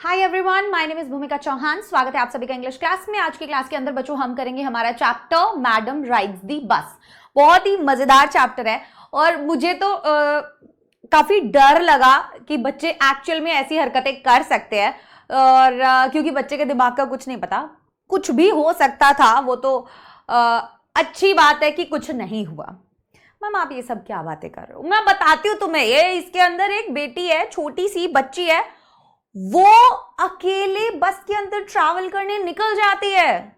Hi everyone, my name is भूमिका चौहान। स्वागत है आप सभी का इंग्लिश क्लास में। आज की क्लास के अंदर बच्चों हम करेंगे हमारा चैप्टर मैडम राइड्स दी बस। बहुत ही मजेदार चैप्टर है और मुझे तो काफी डर लगा कि बच्चे एक्चुअल में ऐसी हरकतें कर सकते हैं और क्योंकि बच्चे के दिमाग का कुछ नहीं पता, कुछ भी हो सकता था। वो तो अच्छी बात है कि कुछ नहीं हुआ। मैम आप ये सब क्या बातें कर रहे हो? मैं बताती हूँ तुम्हें। ये इसके अंदर एक बेटी है, छोटी सी बच्ची है, वो अकेले बस के अंदर ट्रैवल करने निकल जाती है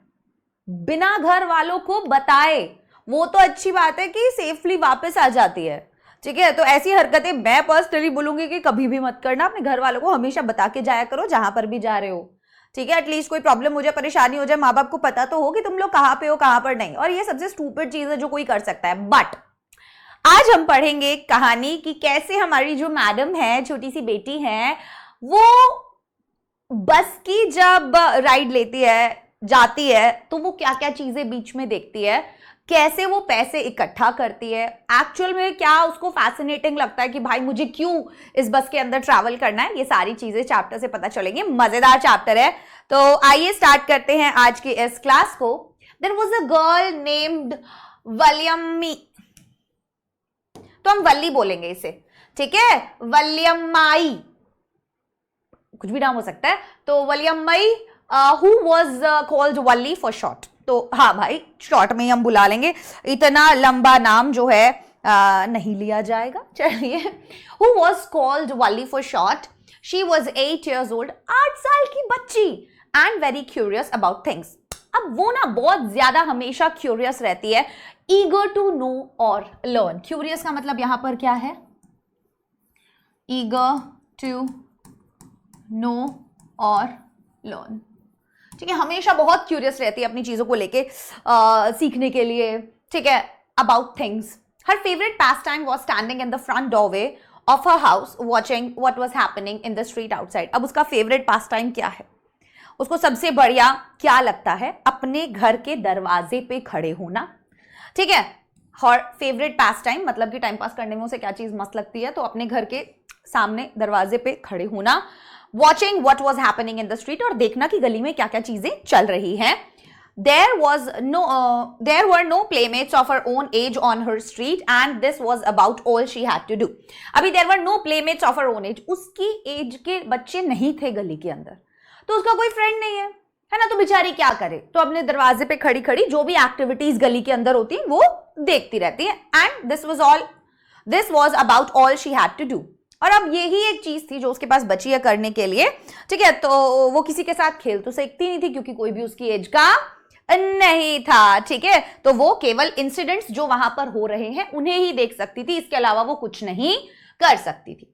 बिना घर वालों को बताए। वो तो अच्छी बात है कि सेफली वापस आ जाती है, ठीक है। तो ऐसी हरकतें मैं पर्सनली बोलूंगी कि कभी भी मत करना। अपने घर वालों को हमेशा बता के जाया करो जहां पर भी जा रहे हो, ठीक है। एटलीस्ट कोई प्रॉब्लम हो जाए, परेशानी हो जाए, माँ बाप को पता तो हो कि तुम लोग कहाँ पे हो, कहाँ पर नहीं। और ये सबसे स्टूपिड चीज है जो कोई कर सकता है। बट आज हम पढ़ेंगे एक कहानी कि कैसे हमारी जो मैडम है, छोटी सी बेटी है, वो बस की जब राइड लेती है, जाती है, तो वो क्या क्या चीजें बीच में देखती है, कैसे वो पैसे इकट्ठा करती है, एक्चुअल में क्या उसको फैसिनेटिंग लगता है कि भाई मुझे क्यों इस बस के अंदर ट्रैवल करना है। ये सारी चीजें चैप्टर से पता चलेंगी। मजेदार चैप्टर है। तो आइए स्टार्ट करते हैं आज की इस क्लास को। There was a girl named Valliammai. तो हम वल्ली बोलेंगे इसे, ठीक है। वलियम्माई, कुछ भी नाम हो सकता है। तो Valliammai who was called Valli for short. तो हाँ भाई, शॉर्ट में ही हम बुला लेंगे, इतना लंबा नाम जो है नहीं लिया जाएगा। चलिए, who was called Valli for short. She was 8 years old, 8 साल की बच्ची, and very curious about things. अब वो ना बहुत ज्यादा हमेशा क्यूरियस रहती है, ईगर टू नो और लर्न। क्यूरियस का मतलब यहां पर क्या है? ईगर टू नो और लर्न, ठीक है। हमेशा बहुत क्यूरियस रहती है अपनी चीजों को लेके सीखने के लिए, ठीक है, about things. Her favourite pass time was standing in the front doorway of her house watching what was happening in the street outside. अब उसका फेवरेट पास टाइम क्या है? उसको सबसे बढ़िया क्या लगता है? अपने घर के दरवाजे पे खड़े होना, ठीक है। हर फेवरेट पास टाइम मतलब कि टाइम पास करने में उसे क्या चीज मस्त लगती है? तो अपने घर के सामने दरवाजे पे खड़े होना, watching what was happening in the street, और देखना कि गली में क्या क्या चीजें चल रही हैं। there were no playmates of her own age on her street and this was about all she had to do. अभी there were no playmates of her own age, उसकी एज के बच्चे नहीं थे गली के अंदर, तो उसका कोई फ्रेंड नहीं है ना। तो बेचारी क्या करे? तो अपने दरवाजे पे खड़ी खड़ी जो भी एक्टिविटीज गली के अंदर होती हैं वो देखती रहती है। And this was about all she had to do. और अब यही एक चीज थी जो उसके पास बची है करने के लिए, ठीक है। तो वो किसी के साथ खेल तो सकती नहीं थी क्योंकि कोई भी उसकी एज का नहीं था, ठीक है। तो वो केवल इंसिडेंट्स जो वहां पर हो रहे हैं उन्हें ही देख सकती थी, इसके अलावा वो कुछ नहीं कर सकती थी।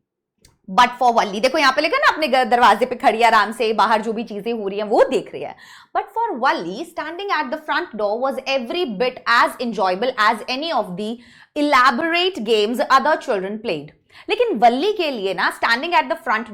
बट फॉर वल्ली, देखो यहां पे लिखा ना, अपने दरवाजे पे खड़ी आराम से बाहर जो भी चीजें हो रही हैं वो देख रही है। But for Valli, standing at the front door was every bit as enjoyable as any of the elaborate games other children played. लेकिन वल्ली के लिए ना, standing at the front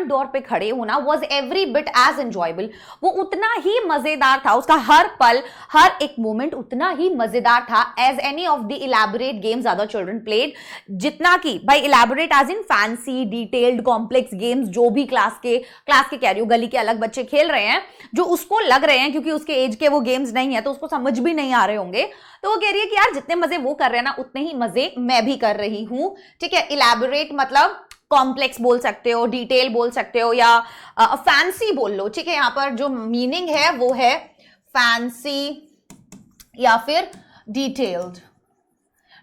door पे खड़े होना was every bit as enjoyable, वो उतना ही मजेदार था, उसका हर पल हर एक मोमेंट उतना ही मजेदार था as any of the elaborate games other children played, जितना कि भाई elaborate as in fancy detailed complex games जो भी क्लास के कह रही हो, गली के अलग बच्चे खेल रहे हैं, जो उसको लग रहे हैं क्योंकि उसके एज के वो गेम्स नहीं है तो उसको समझ भी नहीं आ रहे होंगे। तो वो कह रही है कि यार जितने मजे वो कर रहे हैं ना उतने ही मजे मैं भी कर रही हूं, ठीक है। इलैबोरेट मतलब कॉम्प्लेक्स बोल सकते हो, डिटेल बोल सकते हो, या फैंसी बोल लो, ठीक है। यहां पर जो मीनिंग है वो है फैंसी या फिर detailed,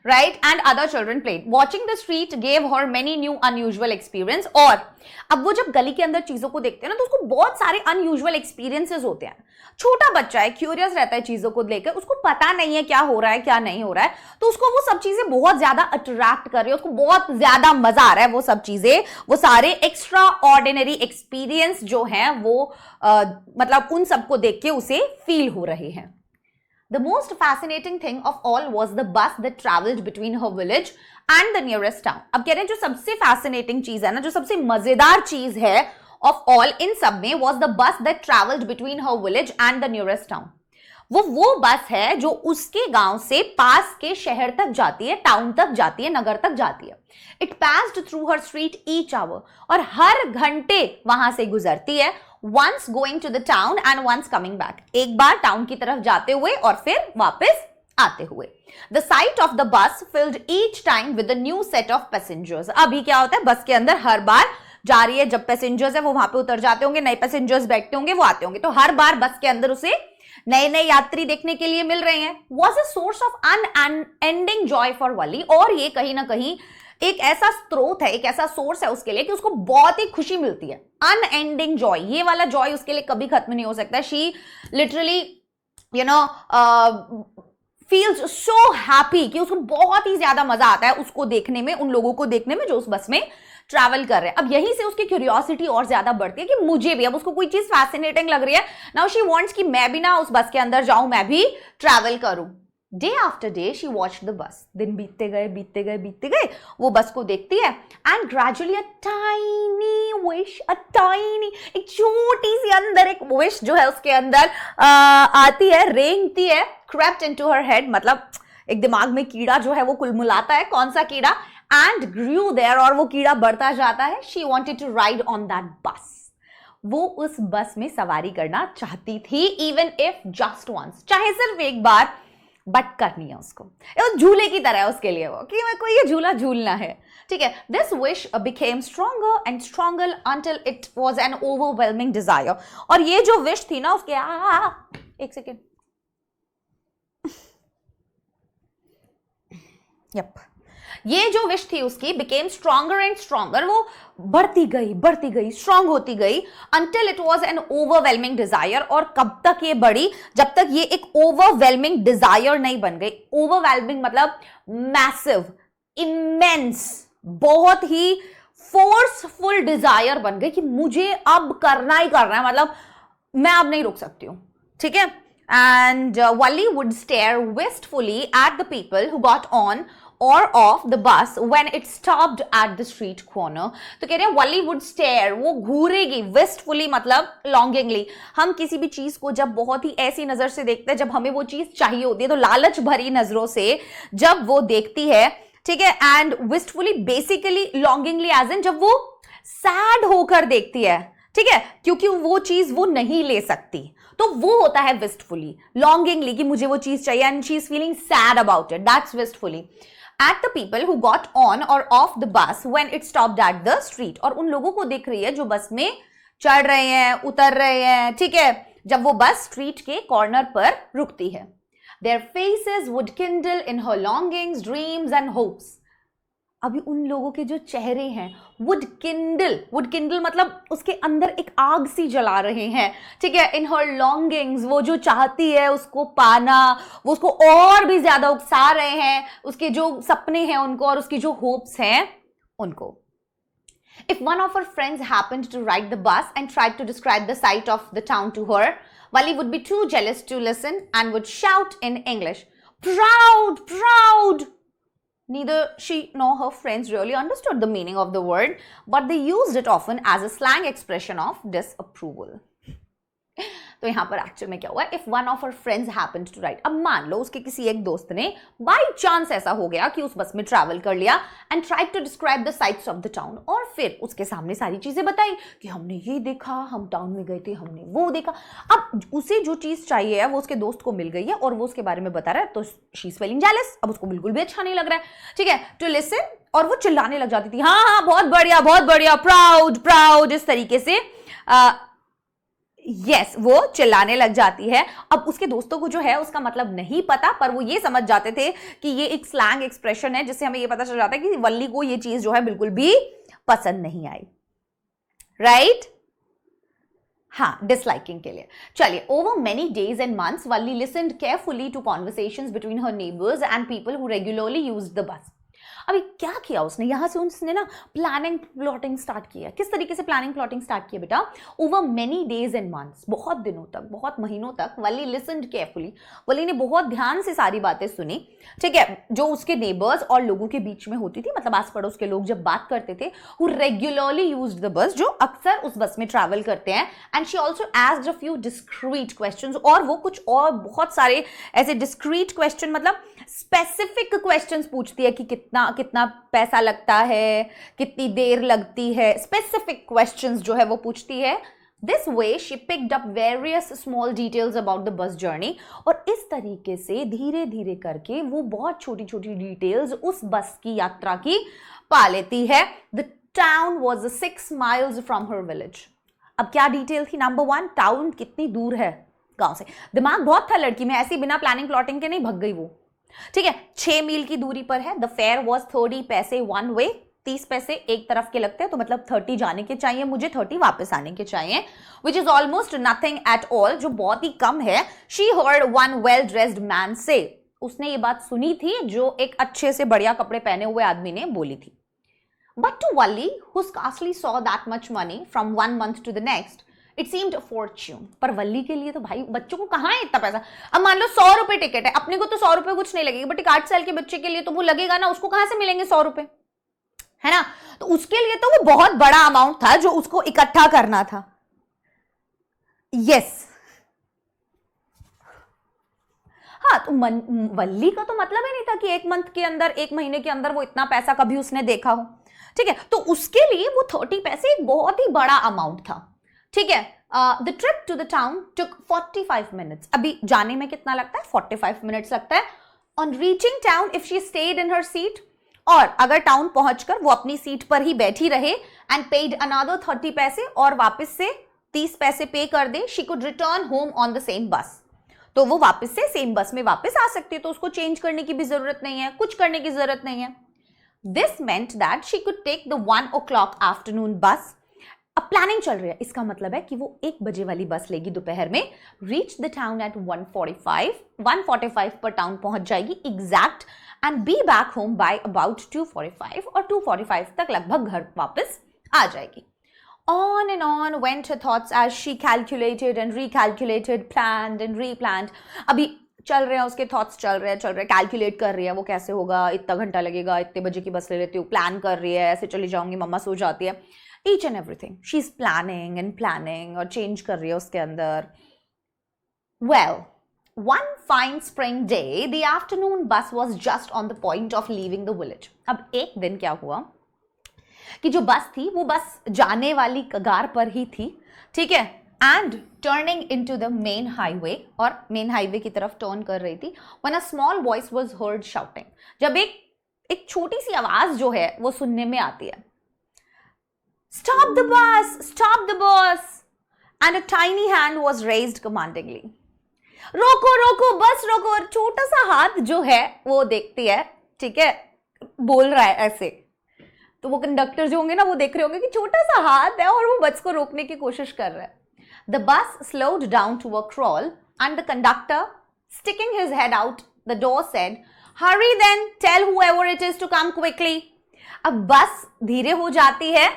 right? And other children played. Watching the street gave her many new unusual experience. और अब वो जब गली के अंदर चीजों को देखते हैं ना तो उसको बहुत सारे अनयूजुअल एक्सपीरियंसेस होते हैं। छोटा बच्चा है, क्यूरियस रहता है चीजों को लेकर, उसको पता नहीं है क्या हो रहा है क्या नहीं हो रहा है, तो उसको वो सब चीजें बहुत ज्यादा अट्रैक्ट कर रही है, उसको बहुत ज्यादा मजा आ रहा है। वो सब चीजें, वो सारे एक्स्ट्रा ऑर्डिनरी एक्सपीरियंस जो हैं वो मतलब उन सबको देख के उसे फील हो रहे हैं। The most fascinating thing of all was the bus that traveled between her village and the nearest town. अब कह रहे हैं जो सबसे fascinating चीज है ना, जो सबसे मजेदार चीज है of all इन सब में was the bus that traveled between her village and the nearest town. वो बस है जो उसके गांव से पास के शहर तक जाती है, टाउन तक जाती है, नगर तक जाती है. It passed through her street each hour, और हर घंटे वहां से गुजरती है. Once going to the town and once coming back, एक बार टाउन की तरफ जाते हुए और फिर वापस आते हुए. The sight of the bus filled each time with a new set of passengers. अभी क्या होता है, बस के अंदर हर बार जा रही है, जब पैसेंजर्स है वो वहां पे उतर जाते होंगे, नए पैसेंजर्स बैठते होंगे, वो आते होंगे, तो हर बार बस के अंदर उसे नए नए यात्री देखने के लिए मिल रहे हैं. Was a source of unending joy for वली, और ये कहीं ना कहीं एक ऐसा स्रोत है, एक ऐसा सोर्स है उसके लिए कि उसको बहुत ही खुशी मिलती है. अनएंडिंग जॉय, ये वाला जॉय उसके लिए कभी खत्म नहीं हो सकता. She literally feels so happy कि उसको बहुत ही ज्यादा मजा आता है उसको देखने में, उन लोगों को देखने में जो उस बस में ट्रैवल कर रहे हैं. अब यहीं से उसकी क्यूरियोसिटी और ज्यादा बढ़ती है कि मुझे भी, अब उसको कोई चीज फैसिनेटिंग लग रही है. नाउ शी वांट्स कि मैं भी ना उस बस के अंदर जाऊं, मैं भी ट्रैवल करूं. Day after day she watched the bus. दिन बीतते गए बीतते गए बीतते गए, वो बस को देखती है. And gradually a tiny wish, एक छोटी सी अंदर एक विश जो है उसके अंदर आती है, रेंगती है. crept into her head, मतलब एक दिमाग में कीड़ा जो है वो कुलमुलाता है. कौन सा कीड़ा? and grew there, और वो कीड़ा बढ़ता जाता है. she wanted to ride on that bus. वो उस बस में सवारी करना चाहती थी, even if just once, चाहे सिर्फ एक बार, बट करनी है उसको. झूले की तरह है उसके लिए वो, कि मेरे को ये झूला झूलना है. ठीक है. This wish became stronger and stronger until it was an overwhelming desire. और ये जो विश थी ना उसके, एक सेकेंड, यप, ये जो विश थी उसकी बिकेम स्ट्रॉन्गर एंड स्ट्रॉन्गर, वो बढ़ती गई, स्ट्रॉन्ग होती गई, until it was an overwhelming desire. और कब तक ये बढ़ी? जब तक ये एक ओवरवेलमिंग डिजायर नहीं बन गई. ओवरवेलमिंग मतलब मैसिव, इमेंस, बहुत ही फोर्सफुल डिजायर बन गई कि मुझे अब करना ही करना है, मतलब मैं अब नहीं रुक सकती हूं. ठीक है. And Wally would stare wistfully at the people who got on or off the bus when it stopped at the street corner. तो कह रहे हैं Wally would stare, वो घूरेगी. wistfully मतलब longingly. हम किसी भी चीज को जब बहुत ही ऐसी नजर से देखते हैं, जब हमें वो चीज चाहिए होती है, तो लालच भरी नजरों से जब वो देखती है. ठीक है. and wistfully basically longingly as in जब वो sad होकर देखती है. ठीक है. क्योंकि वो चीज वो नहीं ले सकती, तो वो होता है wistfully, longingly, कि मुझे वो चीज चाहिए, and she is feeling sad about it. That's wistfully. At the people who got on or off the bus when it stopped at the street. और उन लोगों को देख रही है जो बस में चढ़ रहे हैं, उतर रहे हैं. ठीक है. जब वो बस स्ट्रीट के कॉर्नर पर रुकती है. Their faces would kindle in her longings, dreams and hopes. अभी उन लोगों के जो चेहरे हैं would kindle मतलब उसके अंदर एक आग सी जला रहे हैं. ठीक है. in her longings, वो जो चाहती है उसको पाना, वो उसको और भी ज्यादा उकसा रहे हैं, उसके जो सपने हैं उनको, और उसकी जो होप्स हैं उनको. If one of her friends happened to ride the bus and tried to describe the sight of the town to her, Wally would be too jealous to listen and would shout in English, "Proud, proud!" Neither she nor her friends really understood the meaning of the word, but they used it often as a slang expression of disapproval. तो यहां पर actual में क्या हुआ? If one of her friends happened to ride, अब मान लो उसके किसी एक दोस्त ने बाय चांस ऐसा हो गया कि उस बस में ट्रैवल कर लिया and tried to describe the sights of the town, और फिर उसके सामने सारी चीजें बताई कि हमने ये देखा, हम टाउन में गए थे, हमने वो देखा. अब उसे जो चीज चाहिए है वो उसके दोस्त को मिल गई है और वो उसके बारे में बता रहा है, तो शी इज फीलिंग जेलस. अब उसको बिल्कुल भी अच्छा नहीं लग रहा है. ठीक है. टू लिसन, और वो चिल्लाने लग जाती थी, हाँ हाँ बहुत बढ़िया, प्राउड प्राउड, इस तरीके से. यस, वो चिल्लाने लग जाती है. अब उसके दोस्तों को जो है उसका मतलब नहीं पता, पर वो ये समझ जाते थे कि ये एक स्लैंग एक्सप्रेशन है, जिससे हमें ये पता चल जाता है कि वल्ली को ये चीज जो है बिल्कुल भी पसंद नहीं आई. राइट. हाँ, डिसलाइकिंग के लिए. चलिए. Over many days and months Valli listened carefully to conversations between her neighbours and people who regularly used the bus. अभी क्या किया उसने, यहां से उसने ना प्लानिंग प्लॉटिंग स्टार्ट किया। किस तरीके से प्लानिंग प्लॉटिंग स्टार्ट किया बेटा? Over many days and months, बहुत दिनों तक, बहुत महीनों तक वली लिसन्ड केयरफुली, वली ने बहुत ध्यान से सारी बातें सुनी, ठीक है, जो उसके नेबर्स और लोगों के बीच में होती थी, मतलब आस पड़ोस के लोग जब बात करते थे, हु रेगुलरली यूज्ड द बस, जो अक्सर उस बस में ट्रैवल करते हैं। And she also asked a few discrete questions, और वो कुछ और बहुत सारे ऐसे डिस्क्रीट क्वेश्चन, मतलब स्पेसिफिक क्वेश्चंस पूछती है कि कितना कितना पैसा लगता है, कितनी देर लगती है, स्पेसिफिक क्वेश्चंस जो है वो पूछती है। This way she picked up various small details about the bus journey, और इस तरीके से धीरे धीरे करके वो बहुत छोटी छोटी डिटेल्स उस बस की यात्रा की पा लेती है। The town was 6 miles from her village. अब क्या डिटेल थी? नंबर 1, टाउन कितनी दूर है गांव से। दिमाग बहुत था लड़की में, ऐसी बिना प्लानिंग प्लॉटिंग के नहीं भग गई वो, ठीक है। 6 मील की दूरी पर है। द फेयर वॉज 30 पैसे वन वे, 30 पैसे एक तरफ के लगते हैं, तो मतलब 30 जाने के चाहिए मुझे, 30 वापस आने के चाहिए, which is almost nothing at all, जो बहुत ही कम है। She heard one well dressed man से, उसने ये बात सुनी थी जो एक अच्छे से बढ़िया कपड़े पहने हुए आदमी ने बोली थी। But to Valli who scarcely saw that much money from one month to the next, it seemed a Fortune. पर वल्ली के लिए तो भाई बच्चों को कहाँ है इतना पैसा। अब मान लो 100 रुपए टिकट है, अपने को तो 100 रुपए कुछ नहीं लगेगी, बट एक 8 साल के बच्चे के लिए तो वो लगेगा ना, उसको कहां से मिलेंगे 100 रुपए, है ना। तो उसके लिए तो वो बहुत बड़ा अमाउंट था जो उसको इकट्ठा करना था। यस, हाँ, तो वल्ली का तो मतलब ही नहीं था कि एक मंथ के अंदर, एक महीने के अंदर वो इतना पैसा कभी उसने देखा हो, ठीक है। तो उसके लिए वो 30 पैसे एक बहुत ही बड़ा अमाउंट था, ठीक है। The trip to the town took 45 minutes. अभी जाने में कितना लगता है? 45 मिनट्स लगता है। On reaching town if she stayed in her seat, और अगर टाउन पहुंचकर वो अपनी सीट पर ही बैठी रहे, एंड पेड अनदर 30 पैसे, और वापस से 30 पैसे पे कर दे, she could return home on the same bus, तो वो वापस से सेम बस में वापस आ सकती है, तो उसको चेंज करने की भी जरूरत नहीं है, कुछ करने की जरूरत नहीं है। This meant that she could take the 1 o'clock afternoon bus. अब प्लानिंग चल रही है, इसका मतलब है कि वो 1 बजे वाली बस लेगी दोपहर में, रीच द टाउन एट 1:45 पर टाउन पहुंच जाएगी exact, and be back home by about 2:45, और 2:45 तक लगभग घर वापस आ जाएगी। On and on went her thoughts as she calculated and recalculated, planned and replanned. अभी चल रहे हैं उसके थॉट्स, चल रहे हैं, कैलकुलेट कर रही है वो कैसे होगा, इतना घंटा लगेगा, इतने बजे की बस ले लेती हूँ, प्लान कर रही है, ऐसे चली जाऊंगी, मम्मा सो जाती है, each and everything she is planning and planning, और चेंज कर रही है उसके अंदर। Well, one fine spring day, the afternoon bus was just on the point of leaving the village. अब एक दिन क्या हुआ कि जो बस थी वो बस जाने वाली कगार पर ही थी, ठीक है, and turning into the main highway, और मेन हाईवे की तरफ टर्न कर रही थी, when a small voice was heard shouting, जब एक छोटी सी आवाज जो है वो सुनने में आती है, stop the bus, stop the bus, and a tiny hand was raised commandingly. रोको रोको, बस रोको। छोटा सा हाथ जो है वो देखती है, ठीक है, बोल रहा है ऐसे, तो वो कंडक्टर जो होंगे ना वो देख रहे होंगे कि छोटा सा हाथ है और वो बस को रोकने की कोशिश कर रहा है। The bus slowed down to a crawl, and the conductor sticking his head out the door said, hurry then, tell whoever it is to come quickly. अब बस धीरे हो जाती है,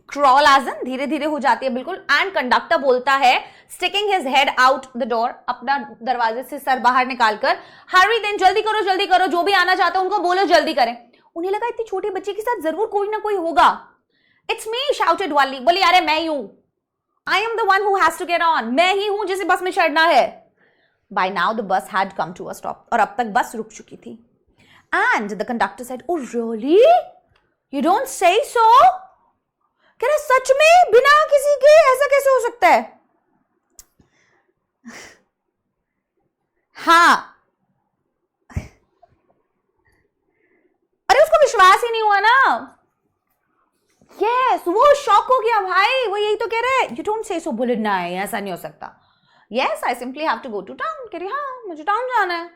क्रॉल एजन धीरे धीरे हो जाती है बिल्कुल, एंड कंडक्टर बोलता है, sticking his head out the door, अपना दरवाजे से सर बाहर निकालकर, हरी देन, जल्दी करो, जो भी आना चाहता है उनको बोलो जल्दी करें। उन्हें लगा इतनी छोटी बच्ची के साथ जरूर कोई ना कोई होगा। इट्स मी, शाउटेड वली, बोली अरे मैं ही हूं, I am the one who has to get on, मैं ही हूं जिसे बस में चढ़ना है। By now the bus had come to a stop, और अब तक बस रुक चुकी थी। And the conductor said, oh really, you don't say so, कह रहे सच में बिना किसी के, ऐसा कैसे हो सकता है? हाँ, अरे उसको विश्वास ही नहीं हुआ ना। यस, वो शॉक हो गया भाई, वो यही तो कह रहे हैं, यू डोंट से सो, बोले नहीं ऐसा नहीं हो सकता। Yes, I simply have to go to town, कह रही हाँ मुझे टाउन जाना है।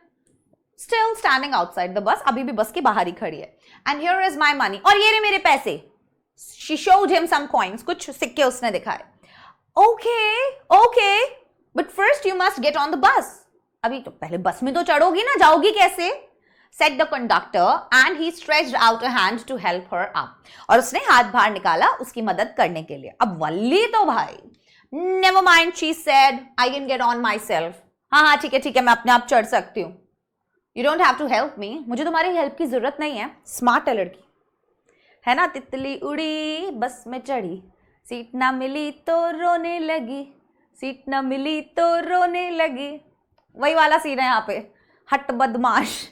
Still standing outside the bus, अभी भी बस के बाहर ही खड़ी है। And here is my money, और ये रे मेरे पैसे। She showed him some coins, कुछ सिक्के उसने दिखाए। Okay, but first you must get on the bus. अभी तो पहले बस में तो चढ़ोगी ना, जाओगी कैसे? said the conductor, and he stretched out a hand to help her up. और उसने हाथ बाहर निकाला उसकी मदद करने के लिए. अब वल्ली तो भाई, never mind, she said, I can get on myself. हाँ ठीक है, मैं अपने आप चढ़ सकती हूँ. You don't have to help me. मुझे तुम्हारी हेल्प की जरूरत नहीं है. स्मार्ट है लड़की, है ना. तितली उड़ी बस में चढ़ी, सीट ना मिली तो रोने लगी, सीट ना मिली तो रोने लगी. वही वाला सीन है यहाँ पे. हट बदमाश.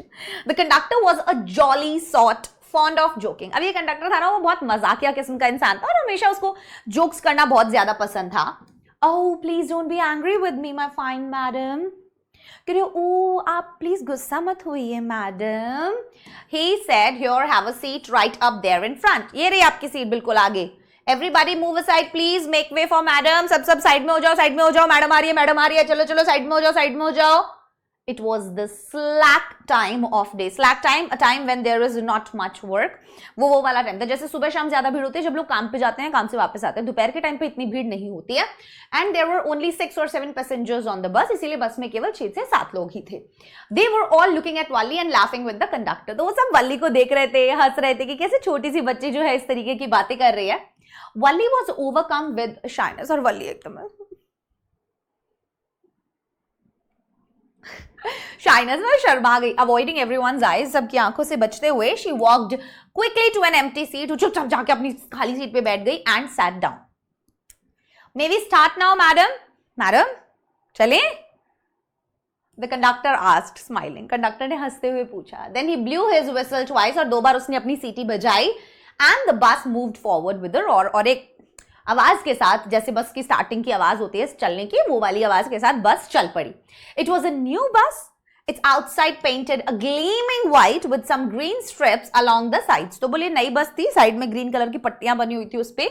The conductor was a jolly sort, fond of joking. अब ये कंडक्टर था ना, वो बहुत मजाकिया किस्म का इंसान था और हमेशा उसको जोक्स करना बहुत ज्यादा पसंद था. Oh please don't be angry with me my fine madam. Oh आप प्लीज गुस्सा मत होइए madam. He said here have a seat right up there in front. ये रही आपकी सीट बिल्कुल आगे. Everybody move aside please, make way for madam. सब साइड में हो जाओ, साइड में हो जाओ. मैडम आ रही है, चलो साइड में हो जाओ, साइड में हो जाओ. It was the slack time of day. Slack time, a time when there is not much work. वो वाला टाइम था. जैसे सुबह शाम ज्यादा भीड़ होती है जब लोग काम पे जाते हैं, काम से वापस आते हैं. दोपहर के टाइम पे इतनी भीड़ नहीं होती है. And there were only 6 or 7 passengers on the bus. इसीलिए बस में केवल 6 से 7 लोग ही थे. They were all looking at Valli and laughing with the conductor. तो वो सब वल्ली को देख रहे थे, हंस रहे थे कि कैसे छोटी सी बच्ची जो है इस तरीके की बातें कर रही है. Valli was overcome with shyness. और वल्ली एकदम शाइनेस में शर्मा गई. अवॉइडिंग एवरीवन्स आईज, सबकी आंखों से बचते हुए, she walked quickly to an empty seat. चुपचाप जाके अपनी खाली सीट पे बैठ गई and sat down. May we start now madam. Madam चलें? The conductor asked smiling. Conductor ने हंसते हुए पूछा. Then he blew his whistle twice. और 2 बार उसने अपनी सीटी बजाई. And the bus moved forward with a roar. और एक आवाज के साथ, जैसे बस की स्टार्टिंग की आवाज होती है चलने की, वो वाली आवाज के साथ बस चल पड़ी. It was a new bus. Its outside painted a gleaming white with some green stripes along the sides. तो बोले नई बस थी, साइड में ग्रीन कलर की पट्टियां बनी हुई थी उस पे.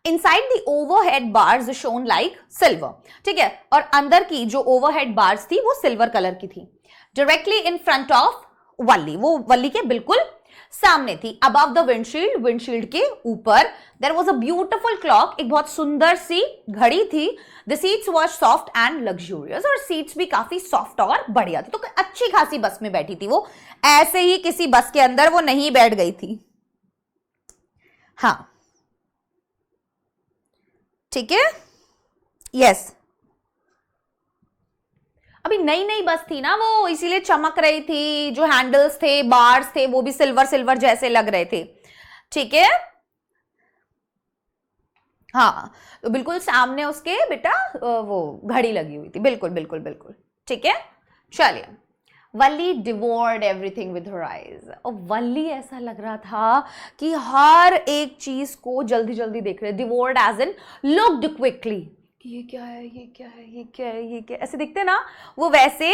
Inside the overhead bars shown like silver. ठीक है, और अंदर की जो ओवरहेड बार्स थी वो सिल्वर कलर की थी. डायरेक्टली इन फ्रंट ऑफ वल्ली, वो वल्ली के बिल्कुल सामने थी. अबव द विंडशील्ड, विंडशील्ड के ऊपर there was a beautiful clock. एक बहुत सुंदर सी घड़ी थी. The seats were soft and luxurious. और सीट्स भी काफी सॉफ्ट और बढ़िया थी. तो अच्छी खासी बस में बैठी थी वो. ऐसे ही किसी बस के अंदर वो नहीं बैठ गई थी. हाँ ठीक है. यस, अभी नई नई बस थी ना वो, इसीलिए चमक रही थी. जो हैंडल्स थे, बार्स थे, वो भी सिल्वर सिल्वर जैसे लग रहे थे. ठीक है. हाँ, तो बिल्कुल सामने उसके बेटा वो घड़ी लगी हुई थी. बिल्कुल बिल्कुल बिल्कुल. ठीक है, चलिए. वल्ली डिवोर्ड एवरीथिंग विद हर आईज. और वल्ली ऐसा लग रहा था कि हर एक चीज को जल्दी जल्दी देख रहे. डिवोर्ड एज इन लुक्ड क्विकली, कि ये क्या है, ये क्या है, ये क्या है, ये क्या है, ऐसे दिखते ना, वो वैसे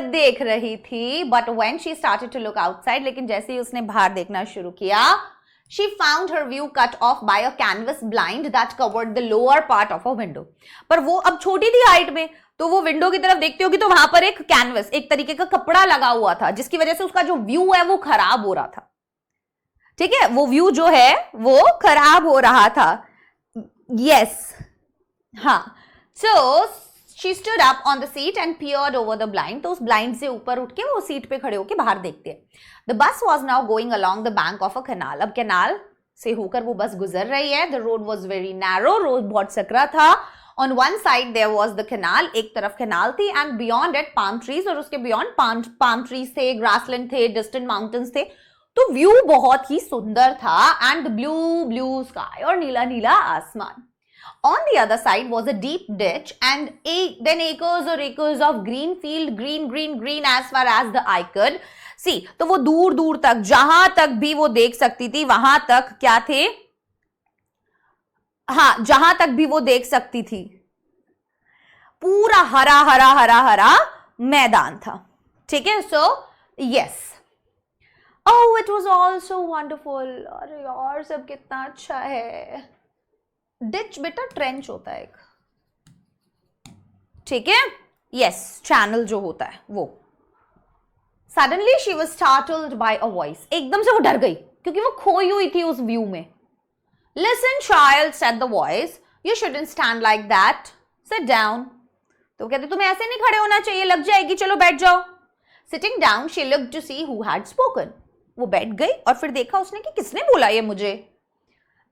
देख रही थी. But when she started to look outside, लेकिन जैसे ही उसने बाहर देखना शुरू किया, she found her view cut off by a canvas blind that covered the lower part of a window. पर वो अब छोटी थी हाइट में, तो वो विंडो की तरफ देखती होगी तो वहां पर एक कैनवस, एक तरीके का कपड़ा लगा हुआ था, जिसकी वजह से उसका जो व्यू है वो खराब हो रहा था. ठीक है, वो व्यू जो है वो खराब हो रहा था. यस, हाँ. So she stood up on the seat and peered over the blind. तो उस ब्लाइंड से ऊपर उठ के वो सीट पे खड़े होके बाहर देखते हैं. The bus was now going along the bank of a canal. अब कैनाल से होकर वो बस गुजर रही है. The road was very narrow. Road बहुत सकरा था. On one side there was the canal. एक तरफ कैनाल थी. And beyond it palm trees. और उसके बियॉन्ड पाम ट्रीज थे, ग्रासलैंड थे, डिस्टेंट माउंटेन्स थे. तो व्यू बहुत ही सुंदर था. एंड ब्लू ब्लू स्काई, और नीला नीला आसमान. On the other side was a deep ditch and then acres or acres of green field, green as far as the eye could see. तो वो दूर दूर तक, जहां तक भी वो देख सकती थी, वहां तक क्या थे? हाँ, जहां तक भी वो देख सकती थी, पूरा हरा हरा हरा हरा मैदान था. ठीक है. So yes. Oh, it was all so wonderful. अरे यार, सब कितना अच्छा है. डिच बेटा ट्रेंच होता है एक. ठीक है. यस, चैनल जो होता है वो. Suddenly she was startled by a voice. एकदम से वो डर गई क्योंकि वो खोई हुई थी उस व्यू में. Listen child, said the voice, you shouldn't stand like that, sit down. तो कहते तुम्हें ऐसे नहीं खड़े होना चाहिए, लग जाएगी, चलो बैठ जाओ. Sitting down, she looked to see who had spoken. वो बैठ गई और फिर देखा उसने कि किसने बोला ये मुझे.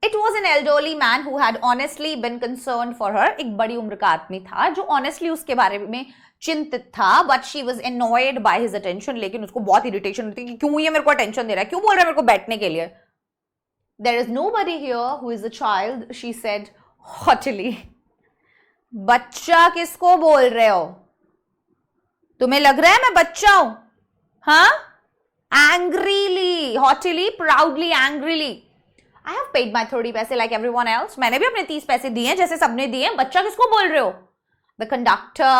It was an elderly man who had honestly been concerned for her. एक बड़ी उम्र का आदमी था जो honestly उसके बारे में चिंतित था, but she was annoyed by his attention. लेकिन उसको बहुत irritation होती कि क्यों ये मेरे को attention दे रहा है, क्यों बोल रहा है मेरे को बैठने के लिए. There is nobody here who is a child, she said haughtily. बच्चा किसको बोल रहे हो? तुम्हें लग रहा है मैं बच्चा हूं? हाँ? Angrily, haughtily, proudly, angrily. I have paid my 30 पैसे like everyone else. मैंने भी अपने 30 पैसे दिए हैं जैसे सबने दिए हैं. बच्चा किसको बोल रहे हो? The conductor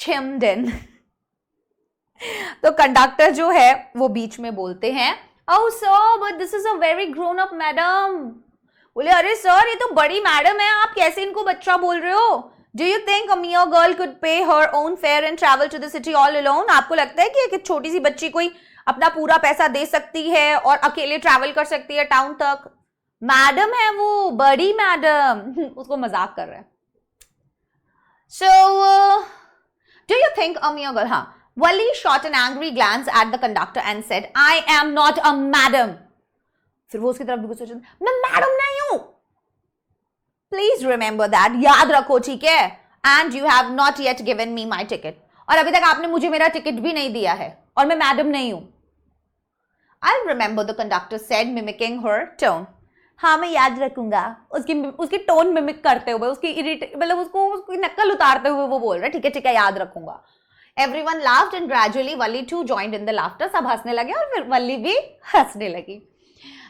chimed in. तो कंडक्टर जो है वो बीच में बोलते हैं, Oh sir, but this is a very grown up madam. बोले अरे सर ये तो बड़ी मैडम है, आप कैसे इनको बच्चा बोल रहे हो? Do you think a mere girl could pay her own fare and travel to the city all alone? आपको लगता है कि एक छोटी सी बच्ची कोई अपना पूरा पैसा दे सकती है और अकेले ट्रैवल कर सकती है टाउन तक? मैडम है वो, बड़ी मैडम. उसको मजाक कर रहा है. So, do you think a mere girl? हाँ. Wally shot an angry glance at the conductor and said, I am not a madam. फिर वो उसकी तरफ भी गुस्से से, मैं मैडम नहीं हूं. Please remember that. याद रखो, ठीक है? And you have not yet given me my ticket. और अभी तक आपने मुझे मेरा टिकट भी नहीं दिया है और मैं मैडम नहीं हूं. I'll remember, the conductor said, mimicking her tone. हाँ मैं याद रखूंगा. उसकी टोन मिमिक करते हुए, मतलब उसकी नकल उतारते हुए वो बोल रहा है ठीक है याद रखूंगा. Everyone laughed and gradually Wally too joined in the laughter. सब हंसने लगे और फिर वल्ली भी हंसने लगी.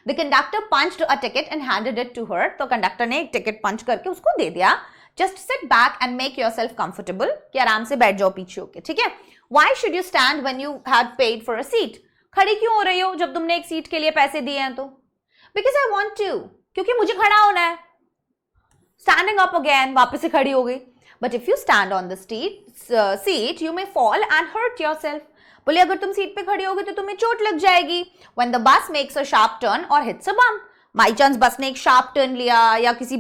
The conductor punched a ticket and handed it to her. तो कंडक्टर ने एक टिकट पंच करके उसको दे दिया. Just sit back and make yourself comfortable. कि आराम से बैठ जाओ पीछे होके, ठीक है? Why should you stand when you had paid for a seat? खड़ी क्यों हो रही हो जब तुमने एक सीट के लिए पैसे दिए हैं तो? Because I want to. क्योंकि मुझे खड़ा होना है. Standing up again, वापस से खड़ी हो गई. But if you stand on the seat, you may fall and hurt yourself. बोले अगर तुम सीट पे खड़ी होगी तो तुम्हें चोट लग जाएगी. When the bus makes a sharp turn or hits a bump. By chance बस ने एक शार्प टर्न लिया या किसी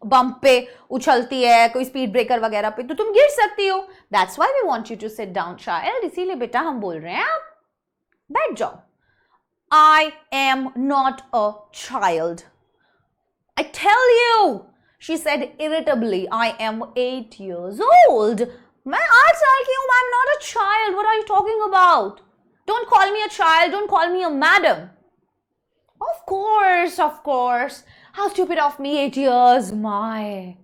बम्प पे उछलती है, कोई स्पीड ब्रेकर वगैरह पे, तो तुम गिर सकती हो. That's why we want you to sit down, child. इसीलिए बेटा हम बोल रहे हैं आप बैठ जाओ. I am not a child. I tell you, she said irritably. I am 8 years old. मैं 8 साल की हूँ. I'm not a child. What are you talking about? Don't call me a child. Don't call me a madam. Of course. How stupid of me. 8 years. My.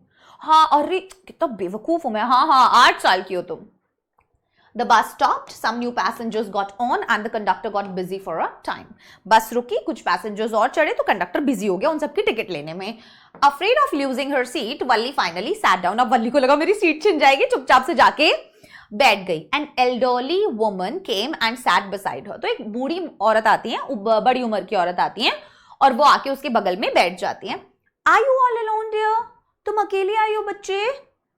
हाँ अरे कितना बेवकूफ हूँ मैं. हाँ 8 साल की हो तुम. The bus stopped. Some new passengers got on and the conductor got busy for a time. बस रुकी, कुछ passengers और चढ़े तो कंडक्टर बिजी हो गया उन सबकी टिकट लेने में. Afraid of losing her seat, Wally finally sat down. अब वल्ली को लगा मेरी सीट छिन जाएगी, चुपचाप से जाके बैठ गई. An elderly woman came and sat beside her. तो एक बूढ़ी औरत आती है, बड़ी उम्र की औरत आती है और वो आके उसके बगल में बैठ जाती है. Are you all alone, dear? तुम अकेली आई हो बच्चे?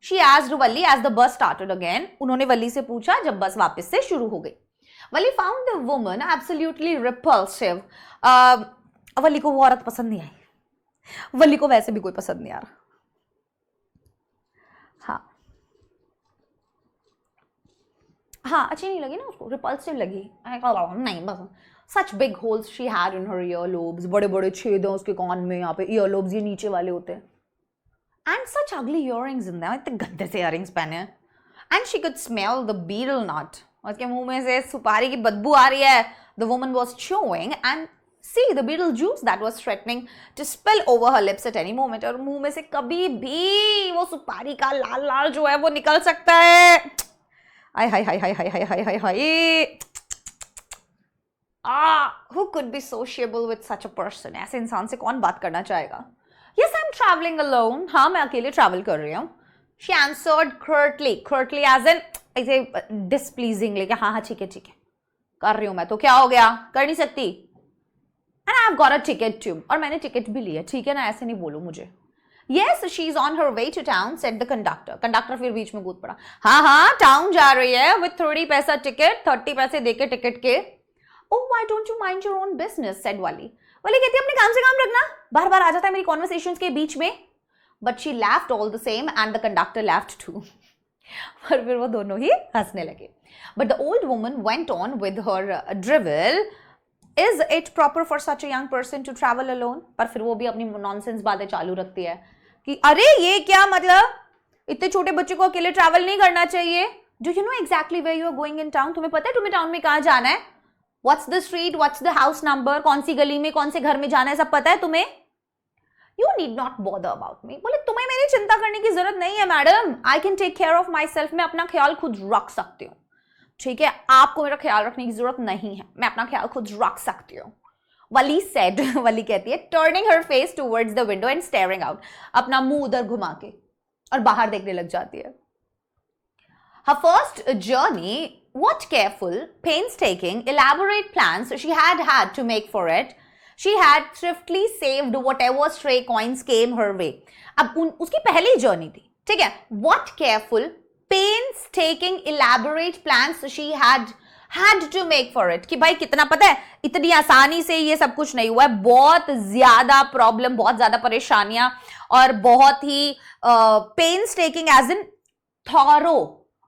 She asked Wally as the bus started again. उन्होंने वल्ली से पूछा जब बस वापस से शुरू हो गई. Wally found the woman absolutely repulsive. वल्ली को वो औरत पसंद नहीं आई. वल्ली को वैसे भी कोई पसंद नहीं आ रहा. हाँ अच्छी नहीं लगी ना उसको, रिपल्सिव लगी. नहीं बस. Such big holes she had in her earlobes. बड़े बड़े छेद हैं उसके कान में. यहाँ पे earlobes ये नीचे वाले होते हैं. And such ugly earrings in them. इतने गंदे से earrings पहने हैं. And she could smell the betel nut. उसके मुंह में से सुपारी की बदबू आ रही है. The woman was chewing and see the betel juice that was threatening to spill over her lips at any moment. और मुंह में से कभी भी वो सुपारी का लाल लाल जो है वो निकल सकता है. आय हाय हाय हाय हाय हाय हाय हाय हाय. Who could be sociable with such a person? ऐसे इंसान से कौन बात करना चाहेगा? Yes, I'm traveling alone. हाँ मैं अकेले travel कर रही हूँ. She answered curtly as in ऐसे displeasingly कि हाँ ठीक है कर रही हूँ मैं तो क्या हो गया, कर नहीं सकती. And I've got a ticket too. और मैंने टिकट भी लिया, ठीक है ना, ऐसे नहीं बोलो मुझे. Yes, she's on her way to town, said the conductor. Conductor फिर बीच में कूद पड़ा. हाँ टाउन जा रही है with 30 पैसा टिकट, 30 पैसे देके टिकट के. Oh, why don't you mind your own business? said Wally. वली कहती है अपने काम से काम रखना, बार बार आ जाता है मेरी कॉन्वर्सेशंस के बीच में. But she laughed all the same and the conductor laughed too. पर फिर वो दोनों ही हंसने लगे. But the old woman went on with her drivel. Is it proper for such a young person to travel alone? पर फिर वो भी अपनी नॉनसेंस बातें चालू रखती है कि अरे ये क्या मतलब, इतने छोटे बच्चे को अकेले ट्रैवल नहीं करना चाहिए. Do you know exactly where you are going in town? तुम्हें पता है तुम्हें टाउन में कहाँ जाना है? What's the street? What's the house number? कौन सी गली में कौन से घर में जाना है, सब पता है तुम्हें? You need not bother about me. बोले तुम्हें मेरी चिंता करने की जरूरत नहीं है madam. I can take care of myself. मैं अपना ख्याल खुद रख सकती हूँ. ठीक है, आपको मेरा ख्याल रखने की जरूरत नहीं है, मैं अपना ख्याल खुद रख सकती हूँ. वली said, वली कहती है, turning her face towards the window and staring out. अपना मुंह उधर घुमा के और बाहर देखने लग जाती है. Her first journey, what careful, painstaking, elaborate plans she had to make for it. She had thriftily saved whatever stray coins came her way. अब उसकी पहली जर्नी थी, ठीक है. What careful, painstaking, elaborate plans she had to make for it. कि भाई कितना पता है, इतनी आसानी से ये सब कुछ नहीं हुआ है. बहुत ज्यादा प्रॉब्लम, बहुत ज्यादा परेशानियां और बहुत ही painstaking as in thorough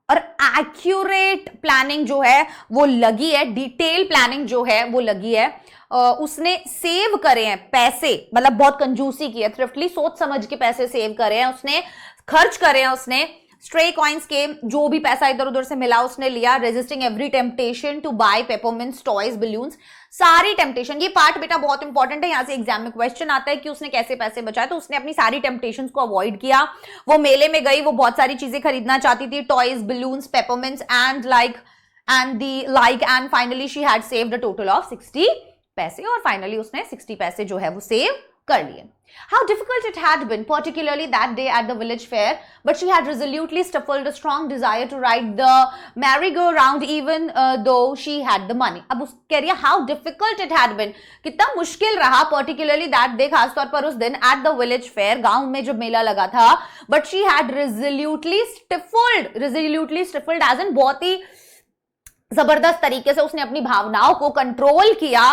और एक्यूरेट प्लानिंग जो है वो लगी है, डिटेल प्लानिंग जो है वो लगी है. उसने सेव करे हैं पैसे, मतलब बहुत कंजूसी की है, थ्रिफ्टली सोच समझ के पैसे सेव करे हैं उसने, खर्च करे हैं उसने. स्ट्रे कॉइन्स के जो भी पैसा इधर उधर से मिला उसने लिया. Resisting every temptation to buy peppermints, toys, balloons, सारी टेम्पटेशन. ये पार्ट बेटा बहुत इंपॉर्टेंट है, यहां से एग्जाम में क्वेश्चन आता है कि उसने कैसे पैसे बचाए. तो उसने अपनी सारी टेम्पटेशंस को अवॉइड किया. वो मेले में गई, वो बहुत सारी चीजें खरीदना चाहती थी, toys, balloons, peppermints and finally she had saved a total of 60 पैसे. और फाइनली उसने 60 पैसे जो है वो सेव कर लिए. How difficult it had been, particularly that day at the village fair, but she had resolutely stifled a strong desire to ride the merry-go-round even though she had the money. अब उस कह रही है how difficult it had been, कितना मुश्किल रहा particularly that day, खासतौर पर उस दिन at the village fair, गांव में जब मेला लगा था. But she had resolutely stifled as in बहुत ही जबरदस्त तरीके से उसने अपनी भावनाओं को कंट्रोल किया,